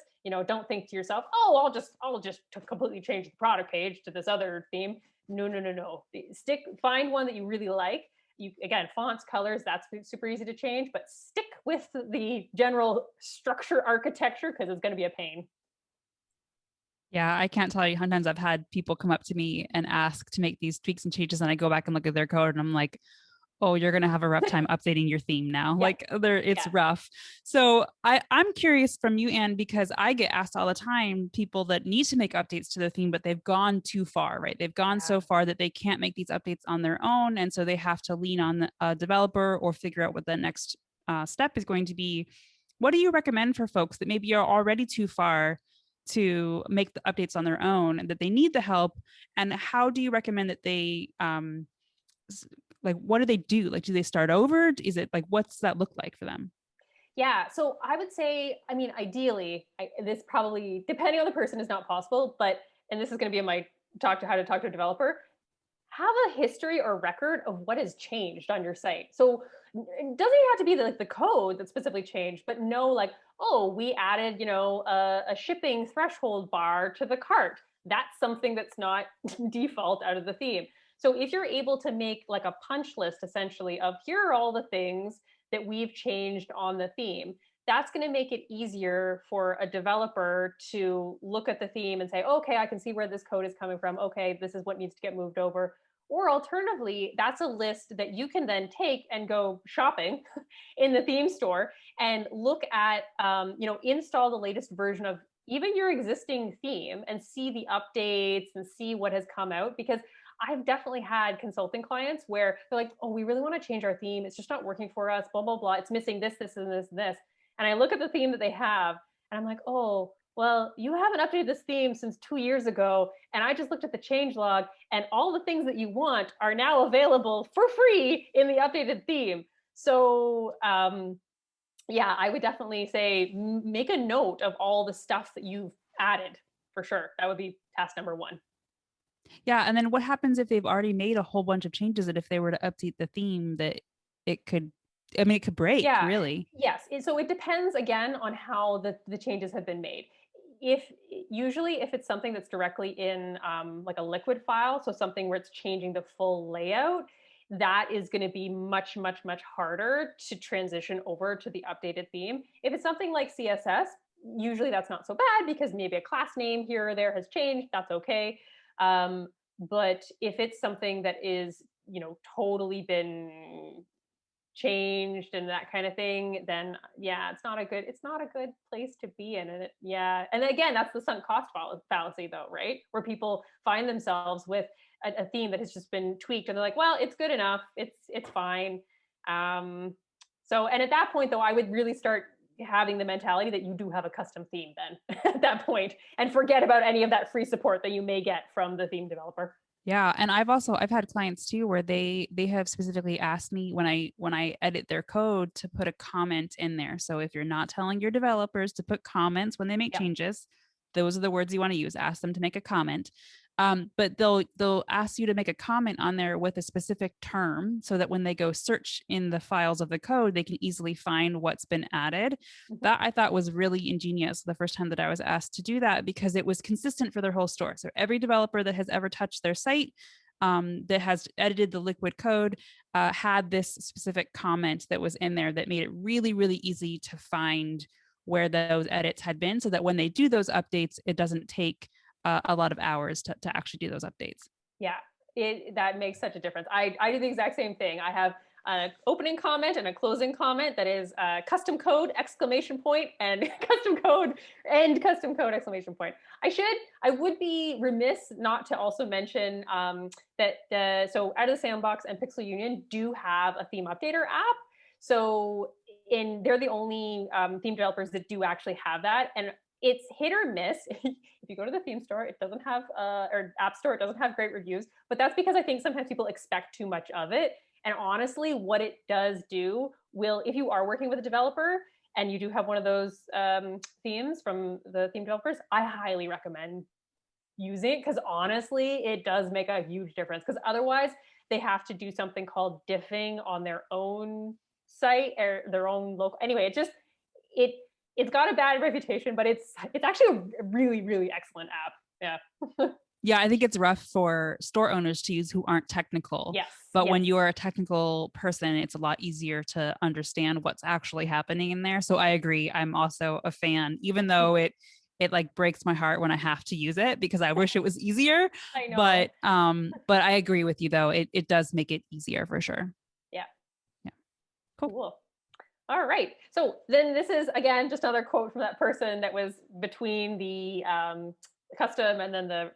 Don't think to yourself, oh, I'll just completely change the product page to this other theme. No. Find one that you really like. Again, fonts, colors, that's super easy to change, but stick with the general structure architecture because it's going to be a pain. Yeah, I can't tell you how many times I've had people come up to me and ask to make these tweaks and changes, and I go back and look at their code and I'm like, oh, you're going to have a rough time updating your theme now. Yeah. Like it's Yeah. rough. So I'm curious from you, Anne, because I get asked all the time, people that need to make updates to the theme, but they've gone too far, right? They've gone so far that they can't make these updates on their own. And so they have to lean on a developer or figure out what the next step is going to be. What do you recommend for folks that maybe are already too far to make the updates on their own and that they need the help? And how do you recommend that they, like, what do they do? Like, do they start over? Is it like, what's that look like for them? Yeah. So I would say, I mean, ideally, this probably, depending on the person, is not possible, but, and this is going to be in my talk to how to talk to a developer, have a history or record of what has changed on your site. So it doesn't have to be like the code that specifically changed, but know like, oh, we added, a shipping threshold bar to the cart. That's something that's not default out of the theme. So if you're able to make like a punch list essentially of here are all the things that we've changed on the theme, that's going to make it easier for a developer to look at the theme and say, okay, I can see where this code is coming from. Okay, this is what needs to get moved over. Or alternatively, that's a list that you can then take and go shopping in the theme store and look at, install the latest version of even your existing theme and see the updates and see what has come out. Because I've definitely had consulting clients where they're like, oh, we really want to change our theme. It's just not working for us, blah, blah, blah. It's missing this, this, and this, and this. And I look at the theme that they have and I'm like, oh, well, you haven't updated this theme since 2 years ago. And I just looked at the changelog and all the things that you want are now available for free in the updated theme. So yeah, I would definitely say make a note of all the stuff that you've added for sure. That would be task number 1. Yeah. And then what happens if they've already made a whole bunch of changes that if they were to update the theme that it could, I mean, it could break, really? Yes. So it depends again on how the changes have been made. Usually if it's something that's directly in like a liquid file, so something where it's changing the full layout, that is going to be much, much, much harder to transition over to the updated theme. If it's something like CSS, usually that's not so bad because maybe a class name here or there has changed. That's okay. But if it's something that is, totally been changed and that kind of thing, then yeah, it's not a good place to be in. And and again, that's the sunk cost fallacy though, right? Where people find themselves with a theme that has just been tweaked and they're like, well, it's good enough, it's fine. So, and at that point though, I would really start having the mentality that you do have a custom theme then at that point, and forget about any of that free support that you may get from the theme developer. Yeah. And I've had clients too where they have specifically asked me when I edit their code to put a comment in there. So if you're not telling your developers to put comments when they make changes, those are the words you want to use. Ask them to make a comment. But they'll ask you to make a comment on there with a specific term so that when they go search in the files of the code, they can easily find what's been added. That I thought was really ingenious the first time that I was asked to do that, because it was consistent for their whole store. So every developer that has ever touched their site, that has edited the liquid code, had this specific comment that was in there that made it really, really easy to find where those edits had been, so that when they do those updates, it doesn't take a lot of hours to actually do those updates. Yeah, that makes such a difference. I do the exact same thing. I have an opening comment and a closing comment that is custom code exclamation point and custom code and custom code exclamation point. I would be remiss not to also mention that so out of the Sandbox and Pixel Union do have a theme updater app. So they're the only theme developers that do actually have that. And it's hit or miss. If you go to the theme store, it doesn't have, or app store, it doesn't have great reviews, but that's because I think sometimes people expect too much of it. And honestly, what it does do if you are working with a developer and you do have one of those themes from the theme developers, I highly recommend using it, because honestly, it does make a huge difference, because otherwise they have to do something called diffing on their own site or their own local. Anyway, it's got a bad reputation, but it's actually a really, really excellent app. Yeah. Yeah, I think it's rough for store owners to use who aren't technical. Yes. But yes. when you are a technical person, it's a lot easier to understand what's actually happening in there. So I agree. I'm also a fan, even though it like breaks my heart when I have to use it, because I wish it was easier. I know. But I agree with you though. It does make it easier for sure. Yeah. Yeah. Cool. All right. So then this is, again, just another quote from that person that was between the custom and then the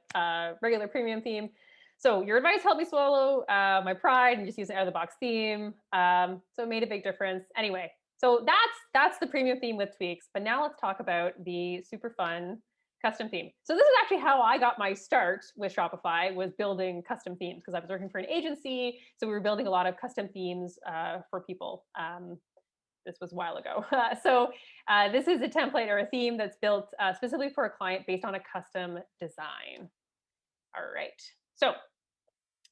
regular premium theme. So your advice helped me swallow my pride and just use an out of the box theme. So it made a big difference. Anyway, so that's the premium theme with tweaks. But now let's talk about the super fun custom theme. So this is actually how I got my start with Shopify, was building custom themes, because I was working for an agency. So we were building a lot of custom themes for people. This was a while ago. So this is a template or a theme that's built specifically for a client based on a custom design. All right. So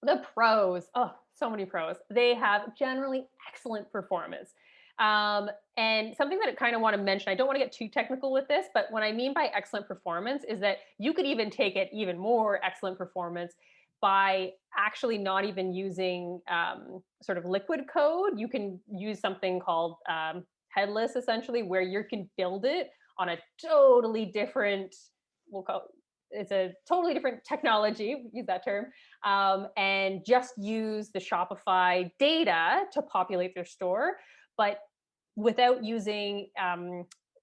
the pros, so many pros. They have generally excellent performance. And something that I kind of want to mention, I don't want to get too technical with this, but what I mean by excellent performance is that you could even take it even more excellent performance by actually not even using sort of liquid code. You can use something called headless, essentially, where you can build it on a totally different, it's a totally different technology, use that term, and just use the Shopify data to populate their store, but without using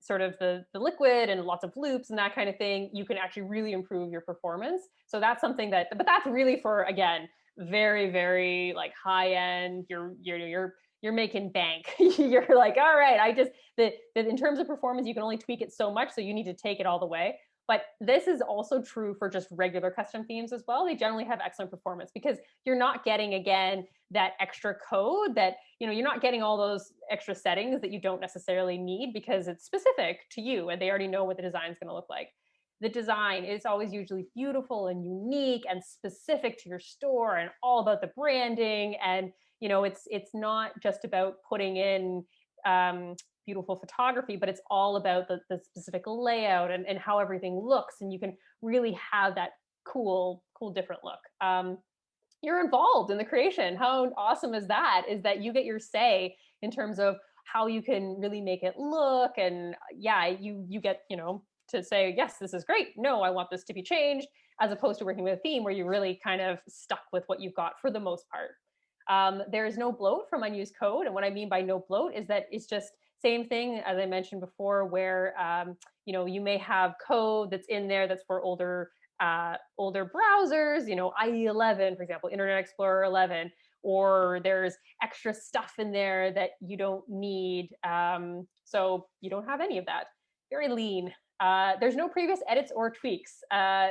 sort of the liquid and lots of loops and that kind of thing. You can actually really improve your performance. So that's something but that's really for, again, very, very like high end. You're making bank. You're like, all right, in terms of performance, you can only tweak it so much, so you need to take it all the way. But this is also true for just regular custom themes as well. They generally have excellent performance because you're not getting, again, that extra code that, you're not getting all those extra settings that you don't necessarily need, because it's specific to you and they already know what the design is going to look like. The design is always usually beautiful and unique and specific to your store and all about the branding. And, it's not just about putting in beautiful photography, but it's all about the specific layout and how everything looks. And you can really have that cool, different look. You're involved in the creation. How awesome is that? Is that you get your say in terms of how you can really make it look. And yeah, you get, to say, yes, this is great. No, I want this to be changed, as opposed to working with a theme where you're really kind of stuck with what you've got for the most part. There is no bloat from unused code. And what I mean by no bloat is that it's just same thing as I mentioned before, where you may have code that's in there that's for older browsers, IE 11, for example, Internet Explorer 11, or there's extra stuff in there that you don't need. So you don't have any of that. Very lean. There's no previous edits or tweaks.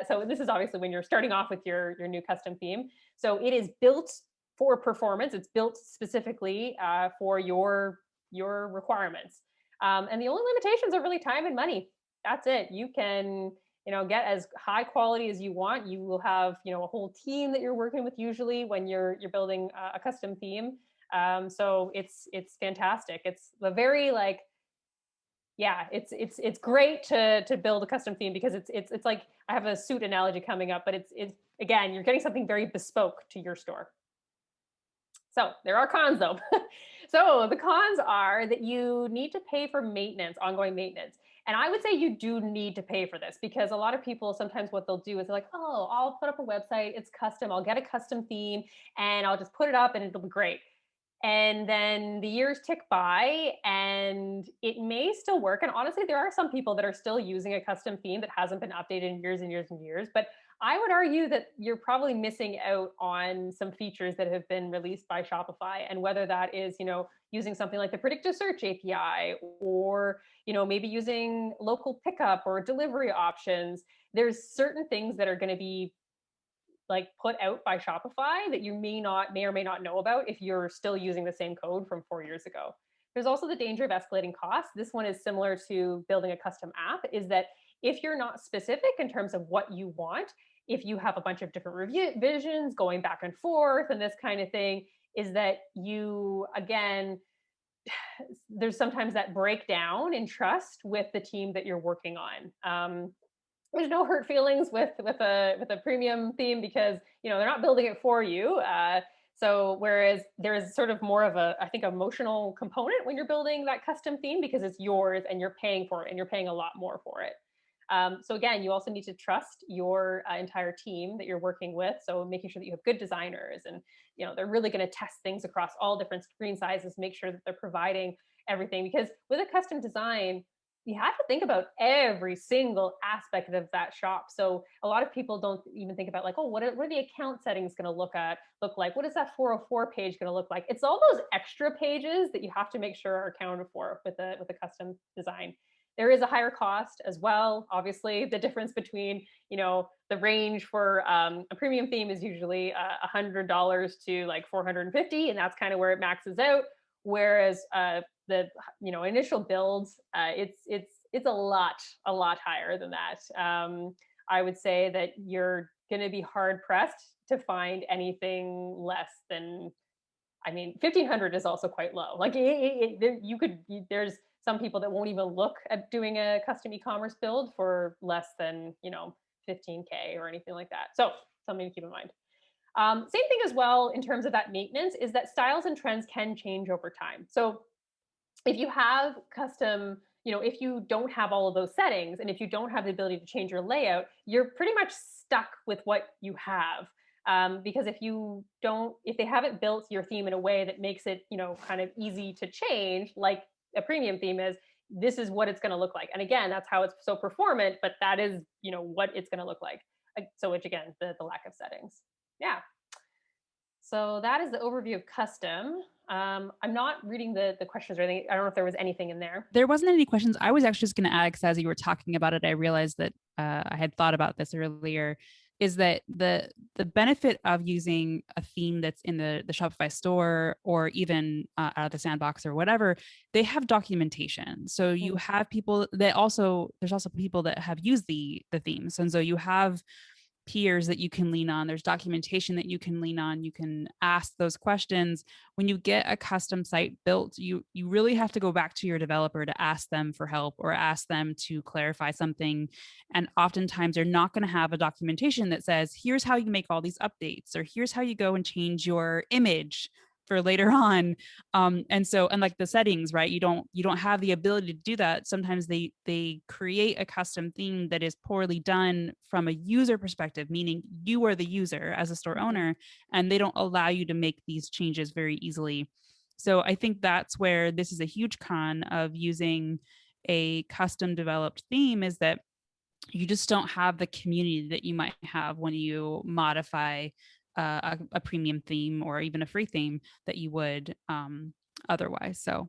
So this is obviously when you're starting off with your new custom theme. So it is built for performance. It's built specifically for your requirements. And the only limitations are really time and money. That's it. You can, get as high quality as you want. You will have, a whole team that you're working with usually when you're building a custom theme. So it's fantastic. It's a very it's great to build a custom theme, because it's like, I have a suit analogy coming up, but it's again, you're getting something very bespoke to your store. So there are cons though. So the cons are that you need to pay for maintenance, ongoing maintenance. And I would say you do need to pay for this because a lot of people sometimes what they'll do is they're like, oh, I'll put up a website, it's custom, I'll get a custom theme and I'll just put it up and it'll be great. And then the years tick by and it may still work. And honestly, there are some people that are still using a custom theme that hasn't been updated in years and years and years. But I would argue that you're probably missing out on some features that have been released by Shopify. And whether that is, using something like the predictive search API or, maybe using local pickup or delivery options, there's certain things that are going to be like put out by Shopify that you may or may not know about if you're still using the same code from 4 years ago. There's also the danger of escalating costs. This one is similar to building a custom app, is that if you're not specific in terms of what you want, if you have a bunch of different revisions going back and forth and this kind of thing, is that you, again, there's sometimes that breakdown in trust with the team that you're working on. There's no hurt feelings with a premium theme because they're not building it for you. So whereas there's sort of more of a, I think, emotional component when you're building that custom theme because it's yours and you're paying for it and you're paying a lot more for it. So again, you also need to trust your entire team that you're working with. So making sure that you have good designers and they're really going to test things across all different screen sizes, make sure that they're providing everything. Because with a custom design, you have to think about every single aspect of that shop. So a lot of people don't even think about like, oh, what are the account settings going to look like? What is that 404 page going to look like? It's all those extra pages that you have to make sure are accounted for with a custom design. There is a higher cost as well. Obviously, the difference between the range for a premium theme is usually $100 to like $450, and that's kind of where it maxes out. Whereas the initial builds, it's a lot higher than that. I would say that you're going to be hard pressed to find anything less than, I mean, 1,500 is also quite low. Like there's some people that won't even look at doing a custom e-commerce build for less than 15K or anything like that. So something to keep in mind. Same thing as well in terms of that maintenance is that styles and trends can change over time. So if you have custom, if you don't have all of those settings and if you don't have the ability to change your layout, you're pretty much stuck with what you have. Because if they haven't built your theme in a way that makes it, kind of easy to change, like a premium theme is, this is what it's going to look like. And again, that's how it's so performant, but that is, what it's going to look like. So which again, the lack of settings. Yeah. So that is the overview of custom. I'm not reading the questions or anything. I don't know if there was anything in there. There wasn't any questions. I was actually just going to add, because as you were talking about it, I realized that I had thought about this earlier, is that the benefit of using a theme that's in the Shopify store or even out of the Sandbox or whatever, they have documentation. So you have people that there's also people that have used the themes. And so you have peers that you can lean on. There's documentation that you can lean on. You can ask those questions. When you get a custom site built, you really have to go back to your developer to ask them for help or ask them to clarify something. And oftentimes they're not going to have a documentation that says, here's how you make all these updates, or here's how you go and change your image for later on. And like the settings, right? You don't have the ability to do that. Sometimes they create a custom theme that is poorly done from a user perspective, meaning you are the user as a store owner, and they don't allow you to make these changes very easily. So I think that's where this is a huge con of using a custom developed theme, is that you just don't have the community that you might have when you modify a premium theme or even a free theme that you would otherwise. So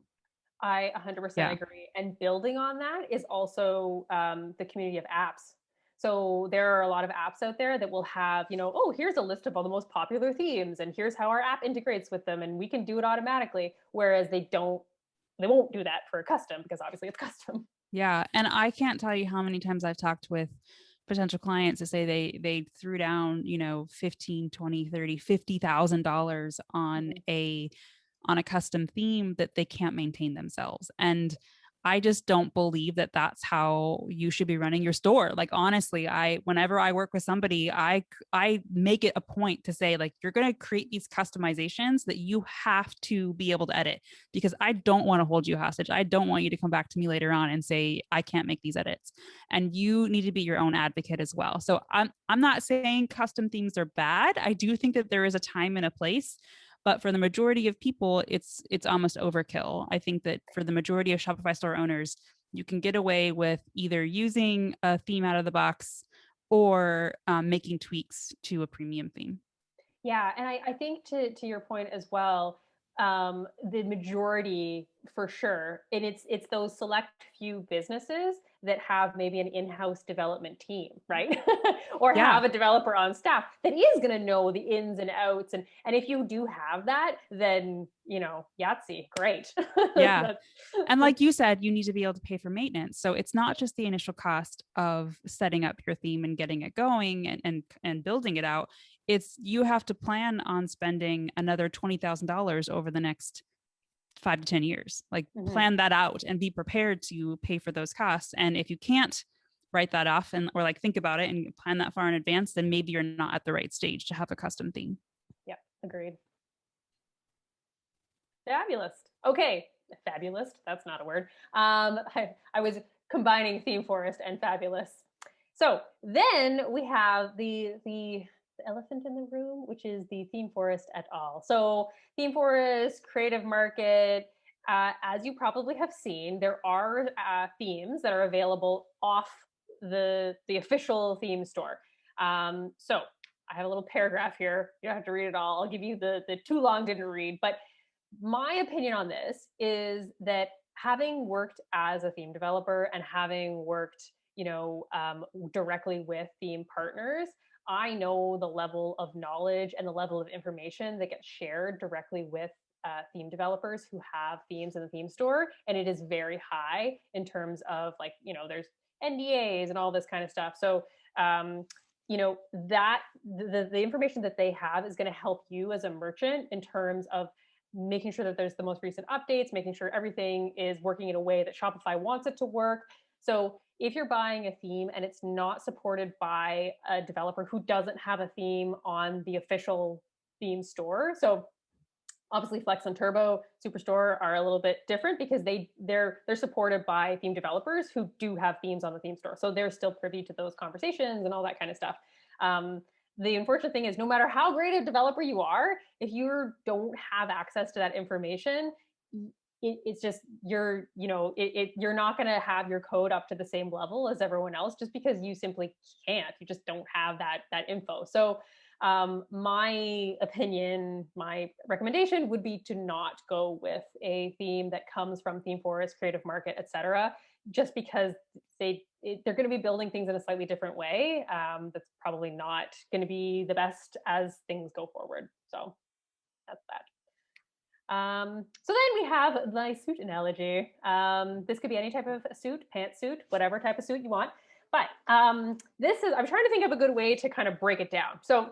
I 100% agree. And building on that is also the community of apps. So there are a lot of apps out there that will have, oh, here's a list of all the most popular themes and here's how our app integrates with them and we can do it automatically. Whereas they won't do that for a custom because obviously it's custom. Yeah. And I can't tell you how many times I've talked with potential clients to say they threw down, 15, 20, 30, $50,000 on a custom theme that they can't maintain themselves. And I just don't believe that that's how you should be running your store. Like, honestly, whenever I work with somebody, I make it a point to say, like, you're going to create these customizations that you have to be able to edit, because I don't want to hold you hostage. I don't want you to come back to me later on and say, I can't make these edits. And you need to be your own advocate as well. So I'm not saying custom themes are bad. I do think that there is a time and a place, but for the majority of people, it's almost overkill. I think that for the majority of Shopify store owners, you can get away with either using a theme out of the box or making tweaks to a premium theme. Yeah, and I think to your point as well, the majority for sure, and it's those select few businesses that have maybe an in-house development team, right? Or Yeah. have a developer on staff that is going to know the ins and outs, and if you do have that, then Yahtzee, great. Yeah. And like you said, you need to be able to pay for maintenance. So it's not just the initial cost of setting up your theme and getting it going and building it out. It's you have to plan on spending another $20,000 over the next 5 to 10 years. Like, plan that out and be prepared to pay for those costs. And if you can't write that off or like think about it and plan that far in advance, then maybe you're not at the right stage to have a custom theme. Yep, agreed. Fabulous. Okay, fabulous. That's not a word. I was combining theme forest and fabulous. So then we have the elephant in the room, which is the theme forest et al. So theme forest, creative market. As you probably have seen, there are themes that are available off the official theme store. So I have a little paragraph here. You don't have to read it all. I'll give you the too long didn't read, but my opinion on this is that having worked as a theme developer and having worked, directly with theme partners, I know the level of knowledge and the level of information that gets shared directly with theme developers who have themes in the theme store. And it is very high in terms of there's NDAs and all this kind of stuff. So, that the information that they have is going to help you as a merchant in terms of making sure that there's the most recent updates, making sure everything is working in a way that Shopify wants it to work. So if you're buying a theme and it's not supported by a developer who doesn't have a theme on the official theme store, so obviously Flex and Turbo Superstore are a little bit different because they're supported by theme developers who do have themes on the theme store. So they're still privy to those conversations and all that kind of stuff. The unfortunate thing is no matter how great a developer you are, if you don't have access to that information, it's just you're not going to have your code up to the same level as everyone else just because you simply can't. You just don't have that info. So my opinion, my recommendation would be to not go with a theme that comes from Theme Forest, Creative Market, etc., just because they're going to be building things in a slightly different way. That's probably not going to be the best as things go forward. So that's that. So then we have my suit analogy. This could be any type of suit, pantsuit, whatever type of suit you want. But I'm trying to think of a good way to kind of break it down. So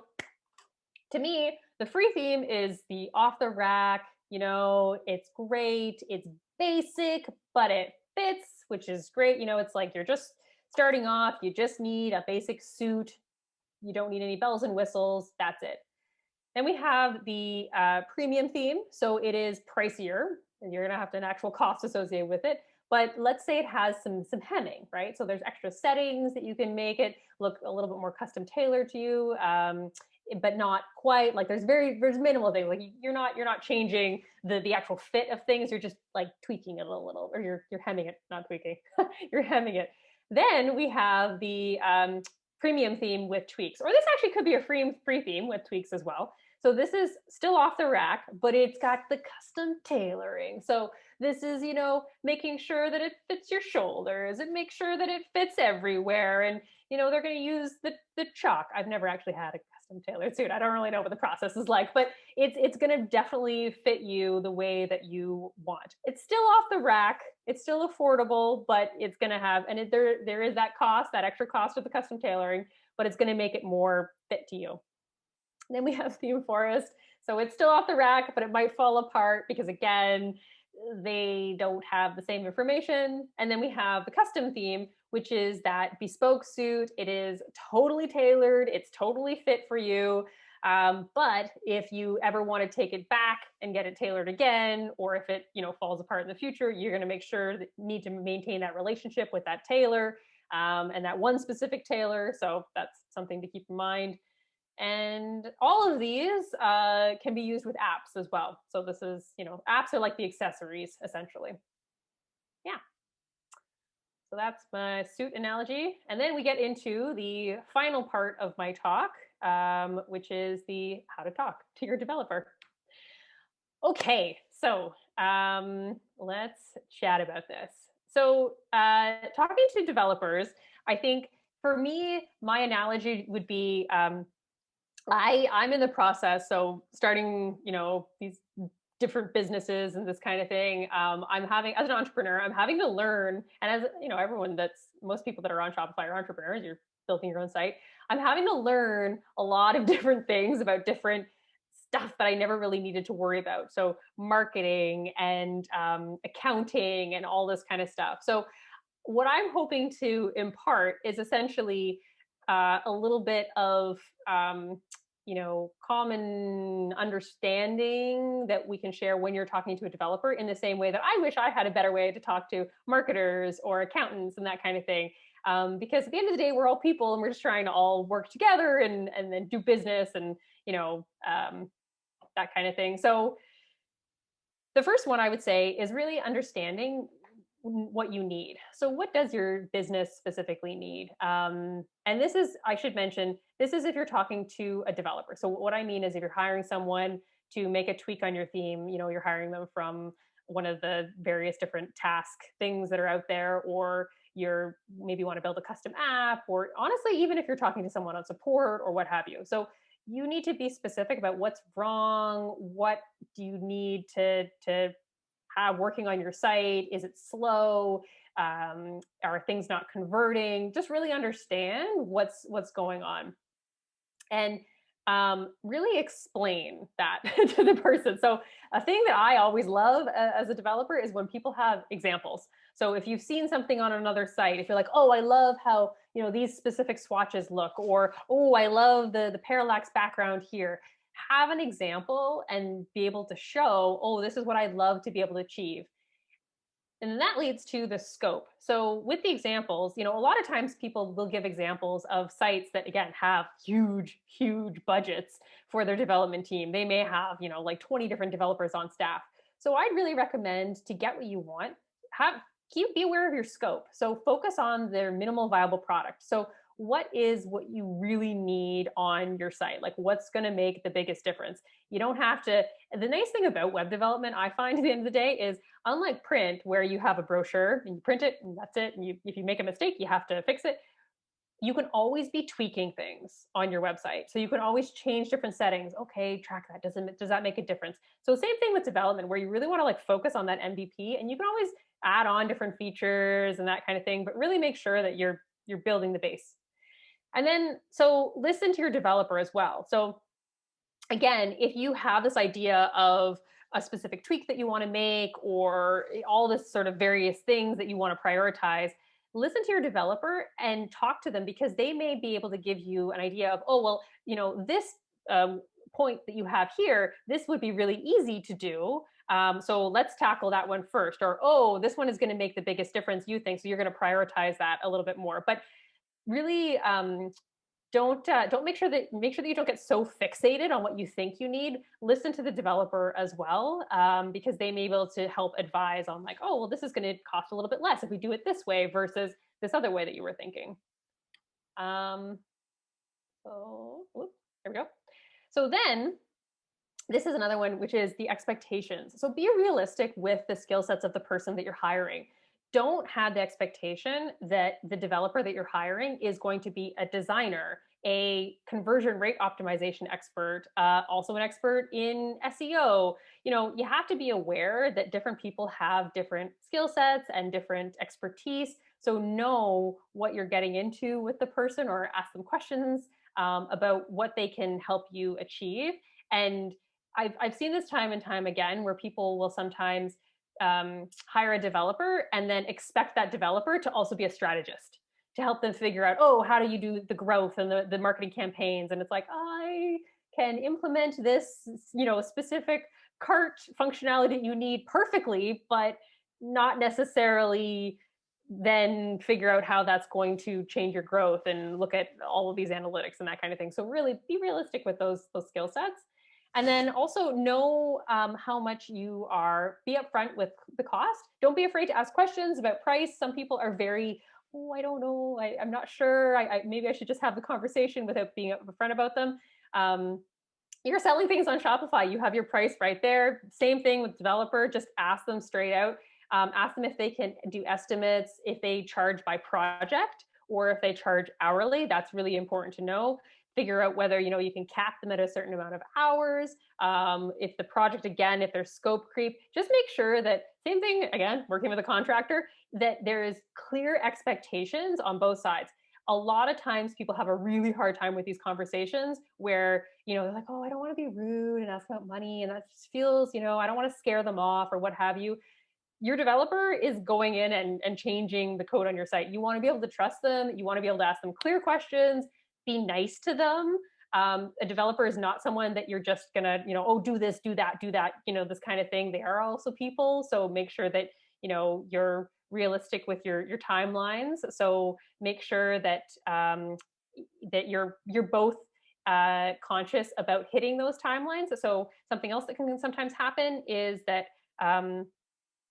to me, the free theme is the off the rack, it's great, it's basic, but it fits, which is great. It's like you're just starting off, you just need a basic suit. You don't need any bells and whistles. That's it. Then we have the premium theme. So it is pricier and you're going to have an actual cost associated with it. But let's say it has some hemming, right? So there's extra settings that you can make it look a little bit more custom tailored to you, but not quite. Like there's minimal things. Like you're not changing the actual fit of things. You're just like tweaking it a little, or you're hemming it, not tweaking. You're hemming it. Then we have the premium theme with tweaks, or this actually could be a free theme with tweaks as well. So this is still off the rack, but it's got the custom tailoring. So this is, making sure that it fits your shoulders and make sure that it fits everywhere. And, they're going to use the chalk. I've never actually had a custom tailored suit. I don't really know what the process is like, but it's going to definitely fit you the way that you want. It's still off the rack. It's still affordable, but it's going to have, and there is that cost, that extra cost of the custom tailoring, but it's going to make it more fit to you. Then we have Theme Forest. So it's still off the rack, but it might fall apart because again, they don't have the same information. And then we have the custom theme, which is that bespoke suit. It is totally tailored, it's totally fit for you. But if you ever want to take it back and get it tailored again, or if it falls apart in the future, you're going to make sure that you need to maintain that relationship with that tailor, and that one specific tailor. So that's something to keep in mind. And all of these can be used with apps as well. So this is, apps are like the accessories essentially. Yeah. So that's my suit analogy. And then we get into the final part of my talk, which is the how to talk to your developer. Okay, so let's chat about this. So talking to developers, I think for me, my analogy would be I'm in the process, so starting, these different businesses and this kind of thing. I'm having, as an entrepreneur, I'm having to learn, and as most people that are on Shopify are entrepreneurs. You're building your own site. I'm having to learn a lot of different things about different stuff that I never really needed to worry about. So marketing and accounting and all this kind of stuff. So what I'm hoping to impart is essentially a little bit of common understanding that we can share when you're talking to a developer, in the same way that I wish I had a better way to talk to marketers or accountants and that kind of thing. Because at the end of the day, we're all people and we're just trying to all work together and then do business and, that kind of thing. So the first one I would say is really understanding what you need. So what does your business specifically need? And this is, I should mention, this is if you're talking to a developer. So what I mean is if you're hiring someone to make a tweak on your theme, you're hiring them from one of the various different task things that are out there, or you're maybe want to build a custom app, or honestly, even if you're talking to someone on support or what have you. So you need to be specific about what's wrong, what do you need to have working on your site? Is it slow? Are things not converting? Just really understand what's going on, and really explain that to the person. So a thing that I always love as a developer is when people have examples. So if you've seen something on another site, if you're like, oh, I love how these specific swatches look, or oh, I love the parallax background here, have an example and be able to show, oh, this is what I'd love to be able to achieve. And that leads to the scope. So with the examples, a lot of times people will give examples of sites that, again, have huge, huge budgets for their development team. They may have, like 20 different developers on staff. So I'd really recommend, to get what you want, be aware of your scope. So focus on their minimal viable product. So what you really need on your site? Like, what's going to make the biggest difference? You don't have to. The nice thing about web development, I find, at the end of the day, is unlike print, where you have a brochure and you print it and that's it, and if you make a mistake, you have to fix it. You can always be tweaking things on your website. So you can always change different settings. Okay, track that. Does that make a difference? So same thing with development, where you really want to focus on that MVP, and you can always add on different features and that kind of thing, but really make sure that you're building the base. And then, so listen to your developer as well. So again, if you have this idea of a specific tweak that you want to make, or all this sort of various things that you want to prioritize, listen to your developer and talk to them, because they may be able to give you an idea of, oh, well, this point that you have here, this would be really easy to do. So let's tackle that one first. Or, oh, this one is going to make the biggest difference, you think, so you're going to prioritize that a little bit more. But really, don't make sure that you don't get so fixated on what you think you need. Listen to the developer as well, because they may be able to help advise on, like, oh, well, this is going to cost a little bit less if we do it this way versus this other way that you were thinking. There we go. So then this is another one, which is the expectations. So be realistic with the skill sets of the person that you're hiring. Don't have the expectation that the developer that you're hiring is going to be a designer, a conversion rate optimization expert, also an expert in SEO. You have to be aware that different people have different skill sets and different expertise. So know what you're getting into with the person, or ask them questions about what they can help you achieve. And I've seen this time and time again, where people will sometimes hire a developer and then expect that developer to also be a strategist to help them figure out, oh, how do you do the growth and the marketing campaigns? And it's like, I can implement this, specific cart functionality that you need perfectly, but not necessarily then figure out how that's going to change your growth and look at all of these analytics and that kind of thing. So really be realistic with those skill sets. And then also know how much you are, be upfront with the cost. Don't be afraid to ask questions about price. Some people are very, oh, I don't know, I'm not sure. Maybe I should just have the conversation without being upfront about them. You're selling things on Shopify. You have your price right there. Same thing with developer. Just ask them straight out. Ask them if they can do estimates, if they charge by project or if they charge hourly. That's really important to know. Figure out whether you can cap them at a certain amount of hours. If the project, again, if there's scope creep, just make sure that, same thing, again, working with a contractor, that there is clear expectations on both sides. A lot of times people have a really hard time with these conversations where, they're like, oh, I don't want to be rude and ask about money. And that just feels, I don't want to scare them off or what have you. Your developer is going in and changing the code on your site. You want to be able to trust them. You want to be able to ask them clear questions, be nice to them. A developer is not someone that you're just gonna, oh, do this, do that, this kind of thing. They are also people. So make sure that, you're realistic with your timelines. So make sure that that you're both conscious about hitting those timelines. So something else that can sometimes happen is that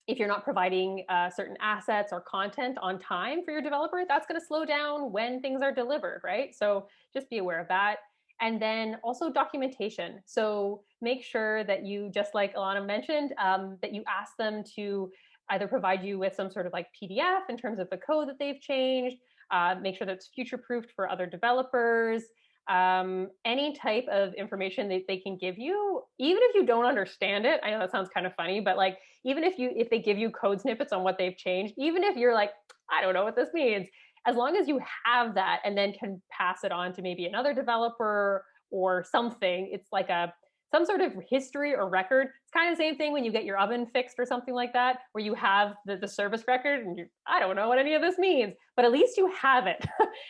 if you're not providing certain assets or content on time for your developer, that's going to slow down when things are delivered, right? So just be aware of that. And then also documentation. So make sure that you, just like Alana mentioned, that you ask them to either provide you with some sort of like PDF in terms of the code that they've changed, make sure that it's future-proofed for other developers, any type of information that they can give you, even if you don't understand it. I know that sounds kind of funny, but like, even if they give you code snippets on what they've changed, even if you're like, I don't know what this means, as long as you have that and then can pass it on to maybe another developer or something, it's like some sort of history or record. It's kind of the same thing when you get your oven fixed or something like that, where you have the service record and I don't know what any of this means, but at least you have it.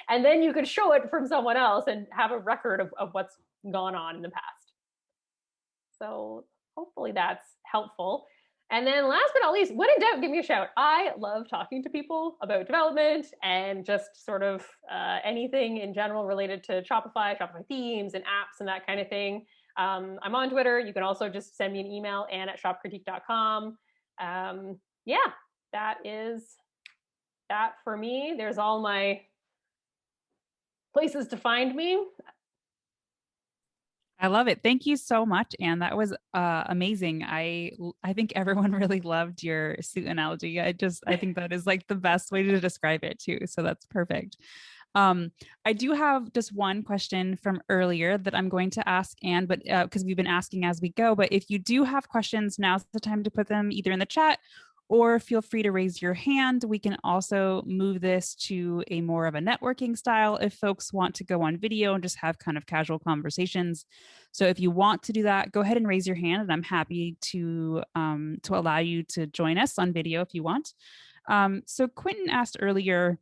And then you could show it from someone else and have a record of what's gone on in the past. So hopefully that's helpful. And then last but not least, when in doubt, give me a shout. I love talking to people about development and just sort of anything in general related to Shopify themes and apps and that kind of thing. I'm on Twitter. You can also just send me an email, ann@shopcritique.com. Yeah, that is that for me. There's all my places to find me. I love it. Thank you so much, Anne. That was amazing. I think everyone really loved your suit analogy. I think that is like the best way to describe it too. So that's perfect. I do have just one question from earlier that I'm going to ask Anne, but because we've been asking as we go, but if you do have questions, now's the time to put them either in the chat or feel free to raise your hand. We can also move this to a more of a networking style if folks want to go on video and just have kind of casual conversations. So if you want to do that, go ahead and raise your hand and I'm happy to allow you to join us on video if you want. So Quentin asked earlier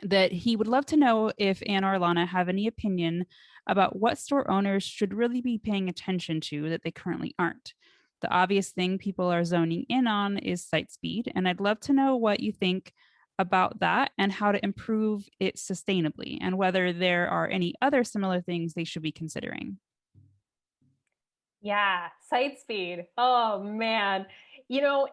that he would love to know if Anne or Alana have any opinion about what store owners should really be paying attention to that they currently aren't. The obvious thing people are zoning in on is site speed, and I'd love to know what you think about that and how to improve it sustainably, and whether there are any other similar things they should be considering. Yeah, site speed. Oh man.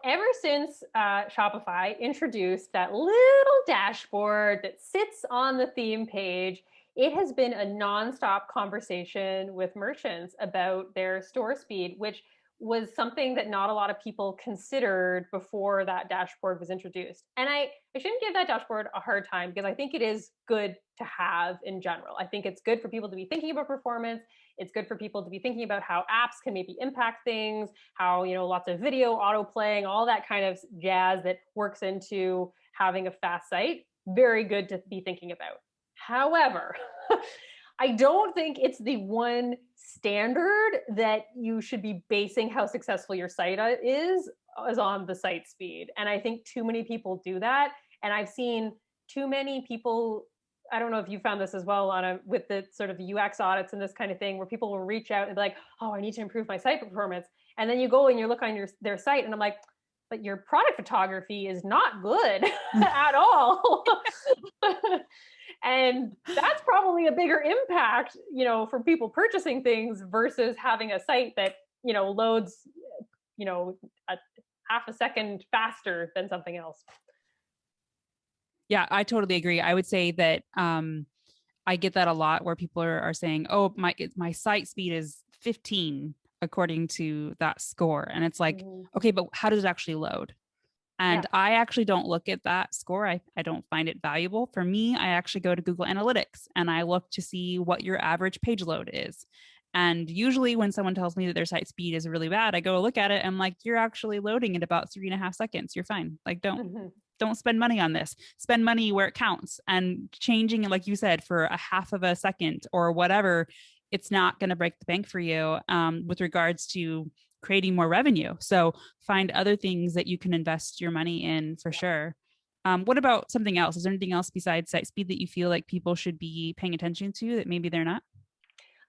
Ever since Shopify introduced that little dashboard that sits on the theme page, it has been a nonstop conversation with merchants about their store speed, which was something that not a lot of people considered before that dashboard was introduced. And I shouldn't give that dashboard a hard time because I think it is good to have in general. I think it's good for people to be thinking about performance. It's good for people to be thinking about how apps can maybe impact things, how, lots of video auto playing, all that kind of jazz that works into having a fast site. Very good to be thinking about. However, I don't think it's the one standard that you should be basing how successful your site is on the site speed. And I think too many people do that. And I've seen too many people, I don't know if you found this as well with the sort of UX audits and this kind of thing, where people will reach out and be like, oh, I need to improve my site performance. And then you go and you look on their site and I'm like, but your product photography is not good at all. And that's probably a bigger impact, for people purchasing things versus having a site that, loads, a half a second faster than something else. Yeah, I totally agree. I would say that I get that a lot where people are saying, oh, my site speed is 15 according to that score. And it's like, okay, but how does it actually load? And I actually don't look at that score. I don't find it valuable. For me, I actually go to Google Analytics and I look to see what your average page load is. And usually when someone tells me that their site speed is really bad, I go look at it and I'm like, you're actually loading at about 3.5 seconds. You're fine. Like, don't spend money on this. Spend money where it counts, and changing it, like you said, for a half of a second or whatever, it's not going to break the bank for you with regards to creating more revenue. So find other things that you can invest your money in for sure. What about something else? Is there anything else besides site speed that you feel like people should be paying attention to that maybe they're not?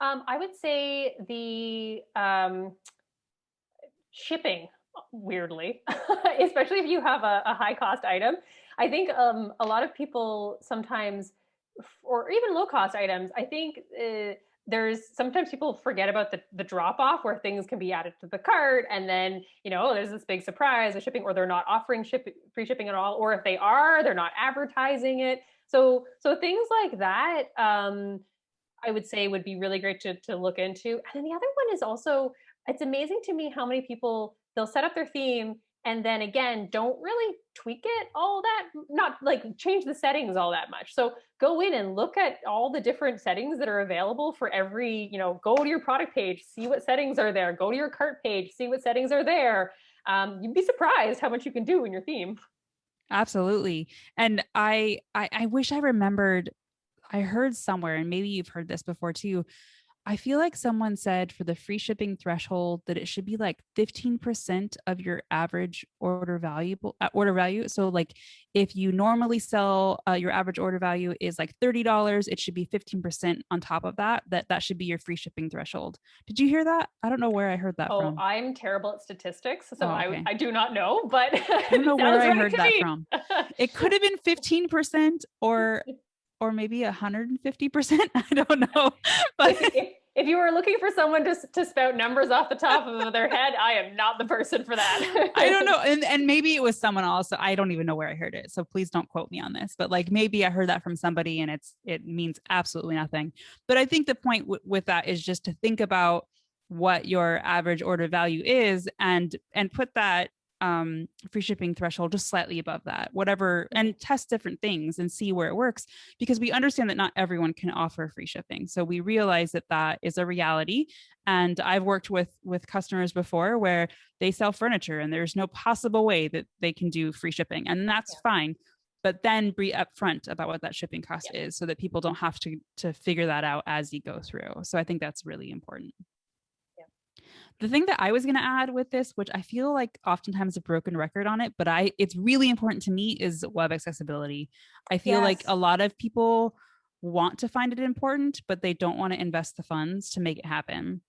I would say the shipping, weirdly, especially if you have a high cost item. I think a lot of people sometimes, or even low cost items, I think there's sometimes people forget about the drop off where things can be added to the cart, and then there's this big surprise of shipping, or they're not offering free shipping at all, or if they are, they're not advertising it. So things like that, I would say would be really great to look into. And then the other one is also, it's amazing to me how many people, they'll set up their theme and then again don't really tweak it all that, not like change the settings all that much. So go in and look at all the different settings that are available for every, go to your product page, see what settings are there, go to your cart page, see what settings are there. You'd be surprised how much you can do in your theme. Absolutely. And I wish I remembered, I heard somewhere, and maybe you've heard this before too, I feel like someone said for the free shipping threshold that it should be like 15% of your average order value. So like if you normally sell your average order value is like $30, it should be 15% on top of that should be your free shipping threshold. Did you hear that? I don't know where I heard that from. I'm terrible at statistics, so okay. I do not know, but I don't know where I heard that me. from. It could have been 15% or maybe 150%. I don't know. But if you were looking for someone to spout numbers off the top of their head, I am not the person for that. I don't know. And maybe it was someone else. I don't even know where I heard it. So please don't quote me on this, but like maybe I heard that from somebody and it means absolutely nothing. But I think the point with that is just to think about what your average order value is and put that free shipping threshold just slightly above that, whatever, and test different things and see where it works, because we understand that not everyone can offer free shipping. So we realize that is a reality. And I've worked with customers before where they sell furniture and there's no possible way that they can do free shipping, and that's fine. But then be upfront about what that shipping cost is so that people don't have to figure that out as you go through. So I think that's really important. The thing that I was going to add with this, which I feel like oftentimes a broken record on it, but it's really important to me, is web accessibility. I feel like a lot of people want to find it important, but they don't want to invest the funds to make it happen.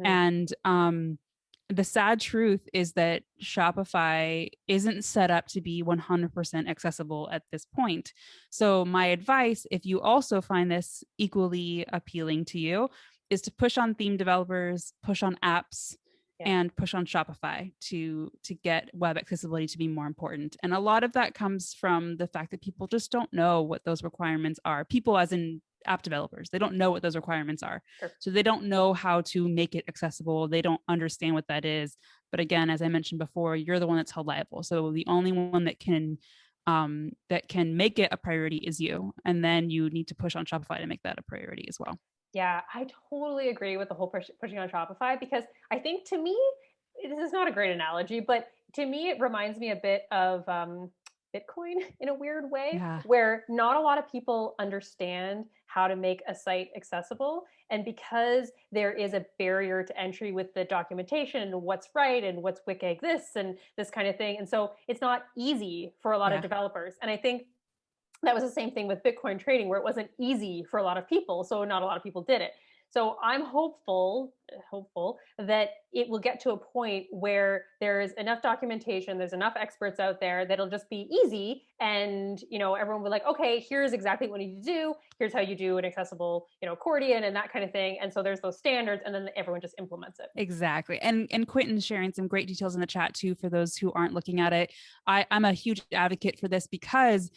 And the sad truth is that Shopify isn't set up to be 100% accessible at this point. So my advice, if you also find this equally appealing to you, is to push on theme developers, push on apps, and push on Shopify to get web accessibility to be more important. And a lot of that comes from the fact that people just don't know what those requirements are. People as in app developers, they don't know what those requirements are. Sure. So they don't know how to make it accessible. They don't understand what that is. But again, as I mentioned before, you're the one that's held liable. So the only one that can make it a priority is you. And then you need to push on Shopify to make that a priority as well. Yeah, I totally agree with the whole pushing on Shopify, because I think, to me, this is not a great analogy, but to me, it reminds me a bit of Bitcoin in a weird way, Yeah. where not a lot of people understand how to make a site accessible. And because there is a barrier to entry with the documentation and what's right and what's WCAG this and this kind of thing. And so it's not easy for a lot of Yeah. developers. And I think that was the same thing with Bitcoin trading, where it wasn't easy for a lot of people. So not a lot of people did it. So I'm hopeful that it will get to a point where there's enough documentation, there's enough experts out there that it'll just be easy, and everyone will be like, okay, here's exactly what you need to do. Here's how you do an accessible, accordion and that kind of thing. And so there's those standards, and then everyone just implements it. Exactly. And Quentin's sharing some great details in the chat too for those who aren't looking at it. I'm a huge advocate for this because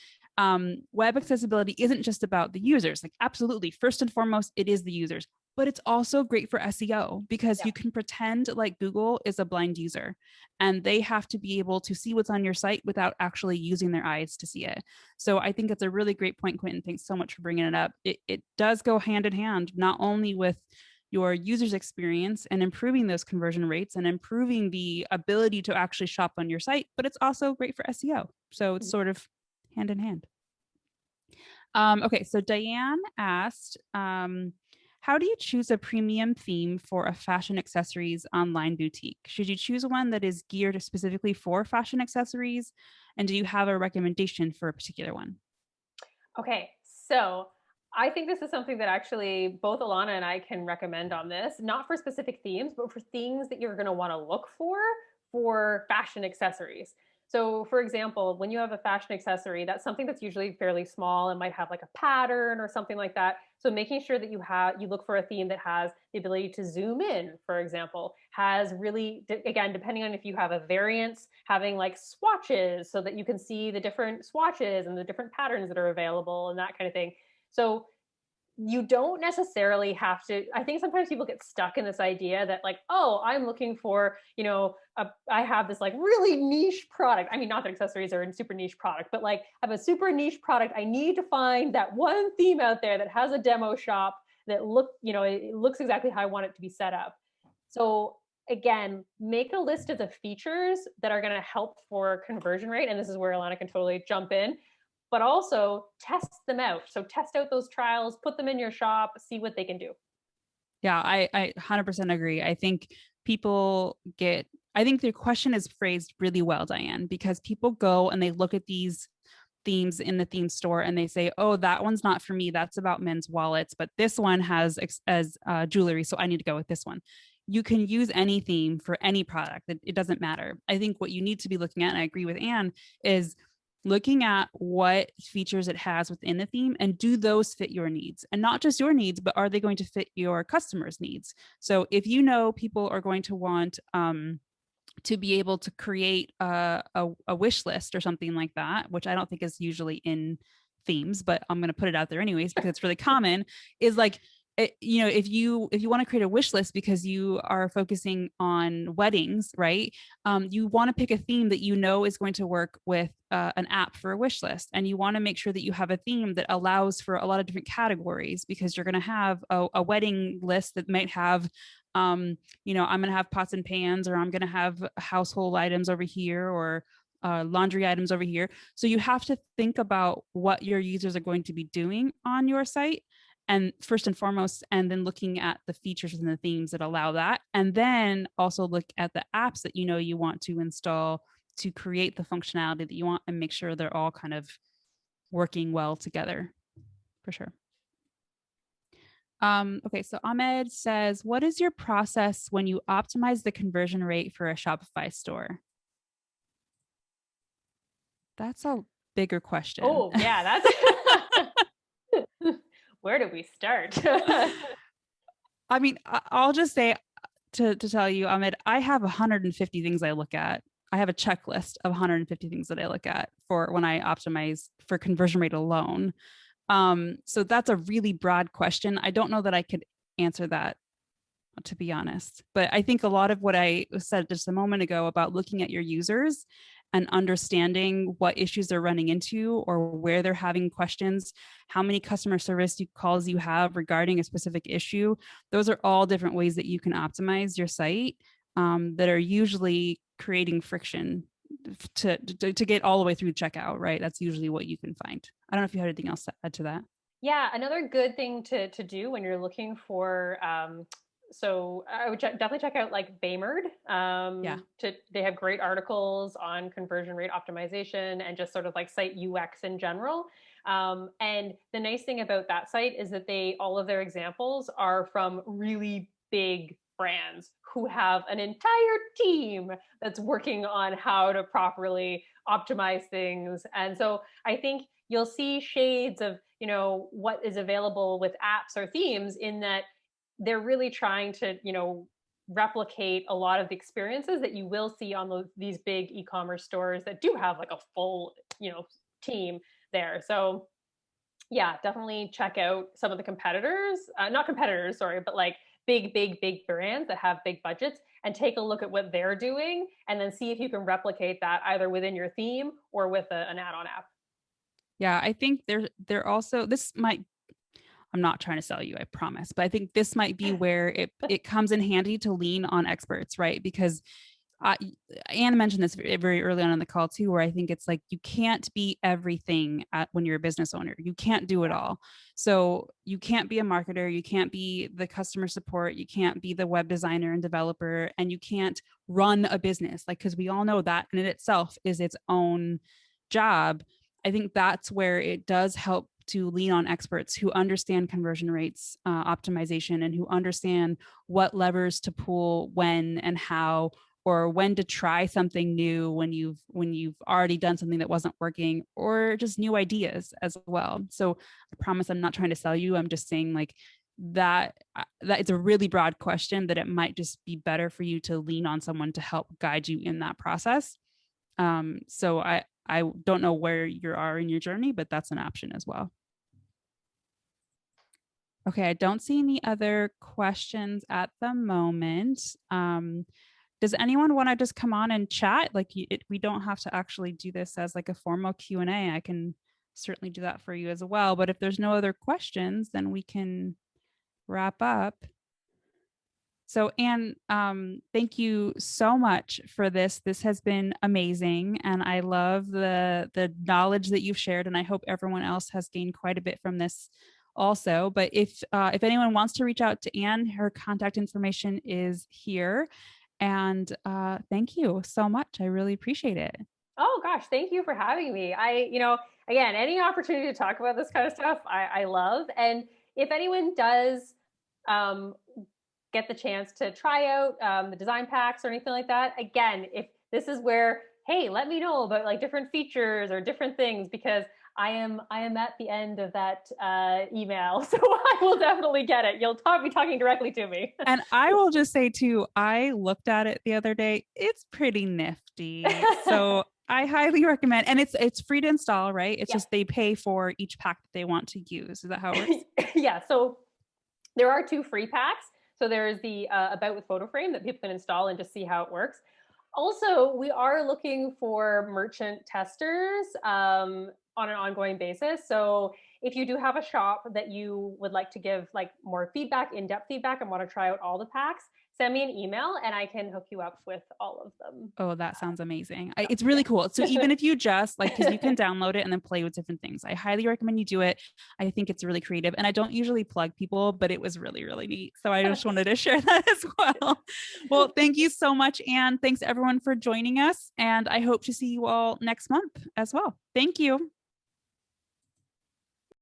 web accessibility isn't just about the users. Like, absolutely, first and foremost, it is the users, but it's also great for SEO because you can pretend like Google is a blind user and they have to be able to see what's on your site without actually using their eyes to see it. So I think it's a really great point, Quentin. Thanks so much for bringing it up. It does go hand in hand, not only with your user's experience and improving those conversion rates and improving the ability to actually shop on your site, but it's also great for SEO. So it's sort of hand in hand. Okay, so Diane asked, how do you choose a premium theme for a fashion accessories online boutique? Should you choose one that is geared specifically for fashion accessories? And do you have a recommendation for a particular one? Okay, so I think this is something that actually both Alana and I can recommend on this, not for specific themes, but for things that you're going to want to look for fashion accessories. So for example, when you have a fashion accessory, that's something that's usually fairly small and might have like a pattern or something like that. So making sure that you look for a theme that has the ability to zoom in, for example, has really, again, depending on if you have a variance, having like swatches so that you can see the different swatches and the different patterns that are available and that kind of thing. So you don't necessarily have to. I think sometimes people get stuck in this idea that like, oh, I'm looking for, I have this like really niche product. I mean, not that accessories are a super niche product, but like I have a super niche product. I need to find that one theme out there that has a demo shop that it looks exactly how I want it to be set up. So again, make a list of the features that are going to help for conversion rate. And this is where Alana can totally jump in, but also test them out. So test out those trials, put them in your shop, see what they can do. Yeah, I 100% agree. I think I think the question is phrased really well, Diane, because people go and they look at these themes in the theme store and they say, oh, that one's not for me. That's about men's wallets, but this one has as jewelry. So I need to go with this one. You can use any theme for any product. It doesn't matter. I think what you need to be looking at, and I agree with Anne, is looking at what features it has within the theme and do those fit your needs, and not just your needs, but are they going to fit your customers' needs? So if people are going to want to be able to create a wish list or something like that, which I don't think is usually in themes, but I'm going to put it out there anyways because it's really common, is like, if you want to create a wish list because you are focusing on weddings, right? You want to pick a theme that is going to work with an app for a wish list, and you want to make sure that you have a theme that allows for a lot of different categories, because you're going to have a wedding list that might have I'm going to have pots and pans, or I'm going to have household items over here, or laundry items over here. So you have to think about what your users are going to be doing on your site, and first and foremost, and then looking at the features and the themes that allow that. And then also look at the apps that you want to install to create the functionality that you want, and make sure they're all kind of working well together, for sure. Okay, so Ahmed says, what is your process when you optimize the conversion rate for a Shopify store? That's a bigger question. Oh, yeah, that's where do we start? I mean, I'll just say to tell you, Ahmed, I have 150 things I look at. I have a checklist of 150 things that I look at for when I optimize for conversion rate alone. So that's a really broad question. I don't know that I could answer that, to be honest, but I think a lot of what I said just a moment ago about looking at your users and understanding what issues they're running into or where they're having questions, how many customer service calls you have regarding a specific issue, those are all different ways that you can optimize your site that are usually creating friction to get all the way through checkout, right? That's usually what you can find. I don't know if you had anything else to add to that. Yeah, another good thing to do when you're looking for so I would definitely check out like Baymard. Yeah. They have great articles on conversion rate optimization and just sort of like site UX in general. And the nice thing about that site is that all of their examples are from really big brands who have an entire team that's working on how to properly optimize things. And so I think you'll see shades of, what is available with apps or themes in that they're really trying to, replicate a lot of the experiences that you will see on these big e-commerce stores that do have like a full, team there. So yeah, definitely check out some of the competitors, not competitors, sorry, but like big brands that have big budgets, and take a look at what they're doing and then see if you can replicate that either within your theme or with an add-on app. Yeah, I think they're also, this might, I'm not trying to sell you, I promise, but I think this might be where it comes in handy to lean on experts, right? Because Anne mentioned this very early on in the call too, where I think it's like you can't be everything when you're a business owner. You can't do it all. So you can't be a marketer, you can't be the customer support, you can't be the web designer and developer, and you can't run a business, like, because we all know that in itself is its own job. I think that's where it does help to lean on experts who understand conversion rates optimization, and who understand what levers to pull when and how, or when to try something new when you've already done something that wasn't working, or just new ideas as well. So I promise I'm not trying to sell you. I'm just saying like that it's a really broad question, that it might just be better for you to lean on someone to help guide you in that process. So I don't know where you are in your journey, but that's an option as well. Okay, I don't see any other questions at the moment. Does anyone want to just come on and chat? Like we don't have to actually do this as like a formal Q&A. I can certainly do that for you as well. But if there's no other questions, then we can wrap up. So Anne, thank you so much for this. This has been amazing. And I love the knowledge that you've shared. And I hope everyone else has gained quite a bit from this also. But if anyone wants to reach out to Anne, her contact information is here. And thank you so much. I really appreciate it. Oh gosh, thank you for having me. Again, any opportunity to talk about this kind of stuff, I love. And if anyone does get the chance to try out the design packs or anything like that, again, if this is where, hey, let me know about like different features or different things, because I am at the end of that email, so I will definitely get it. You'll be talking directly to me. And I will just say too, I looked at it the other day. It's pretty nifty. So I highly recommend, and it's free to install, right? It's just they pay for each pack that they want to use. Is that how it works? Yeah. So there are 2 free packs. So there's the About with Photo Frame that people can install and just see how it works. Also, we are looking for merchant testers on an ongoing basis. So if you do have a shop that you would like to give like more feedback, in-depth feedback, and want to try out all the packs, send me an email and I can hook you up with all of them. Oh, that sounds amazing. It's really cool. So even if you just like, because you can download it and then play with different things, I highly recommend you do it. I think it's really creative, and I don't usually plug people, but it was really, really neat. So I just wanted to share that as well. Well, thank you so much, Anne. Thanks everyone for joining us. And I hope to see you all next month as well. Thank you.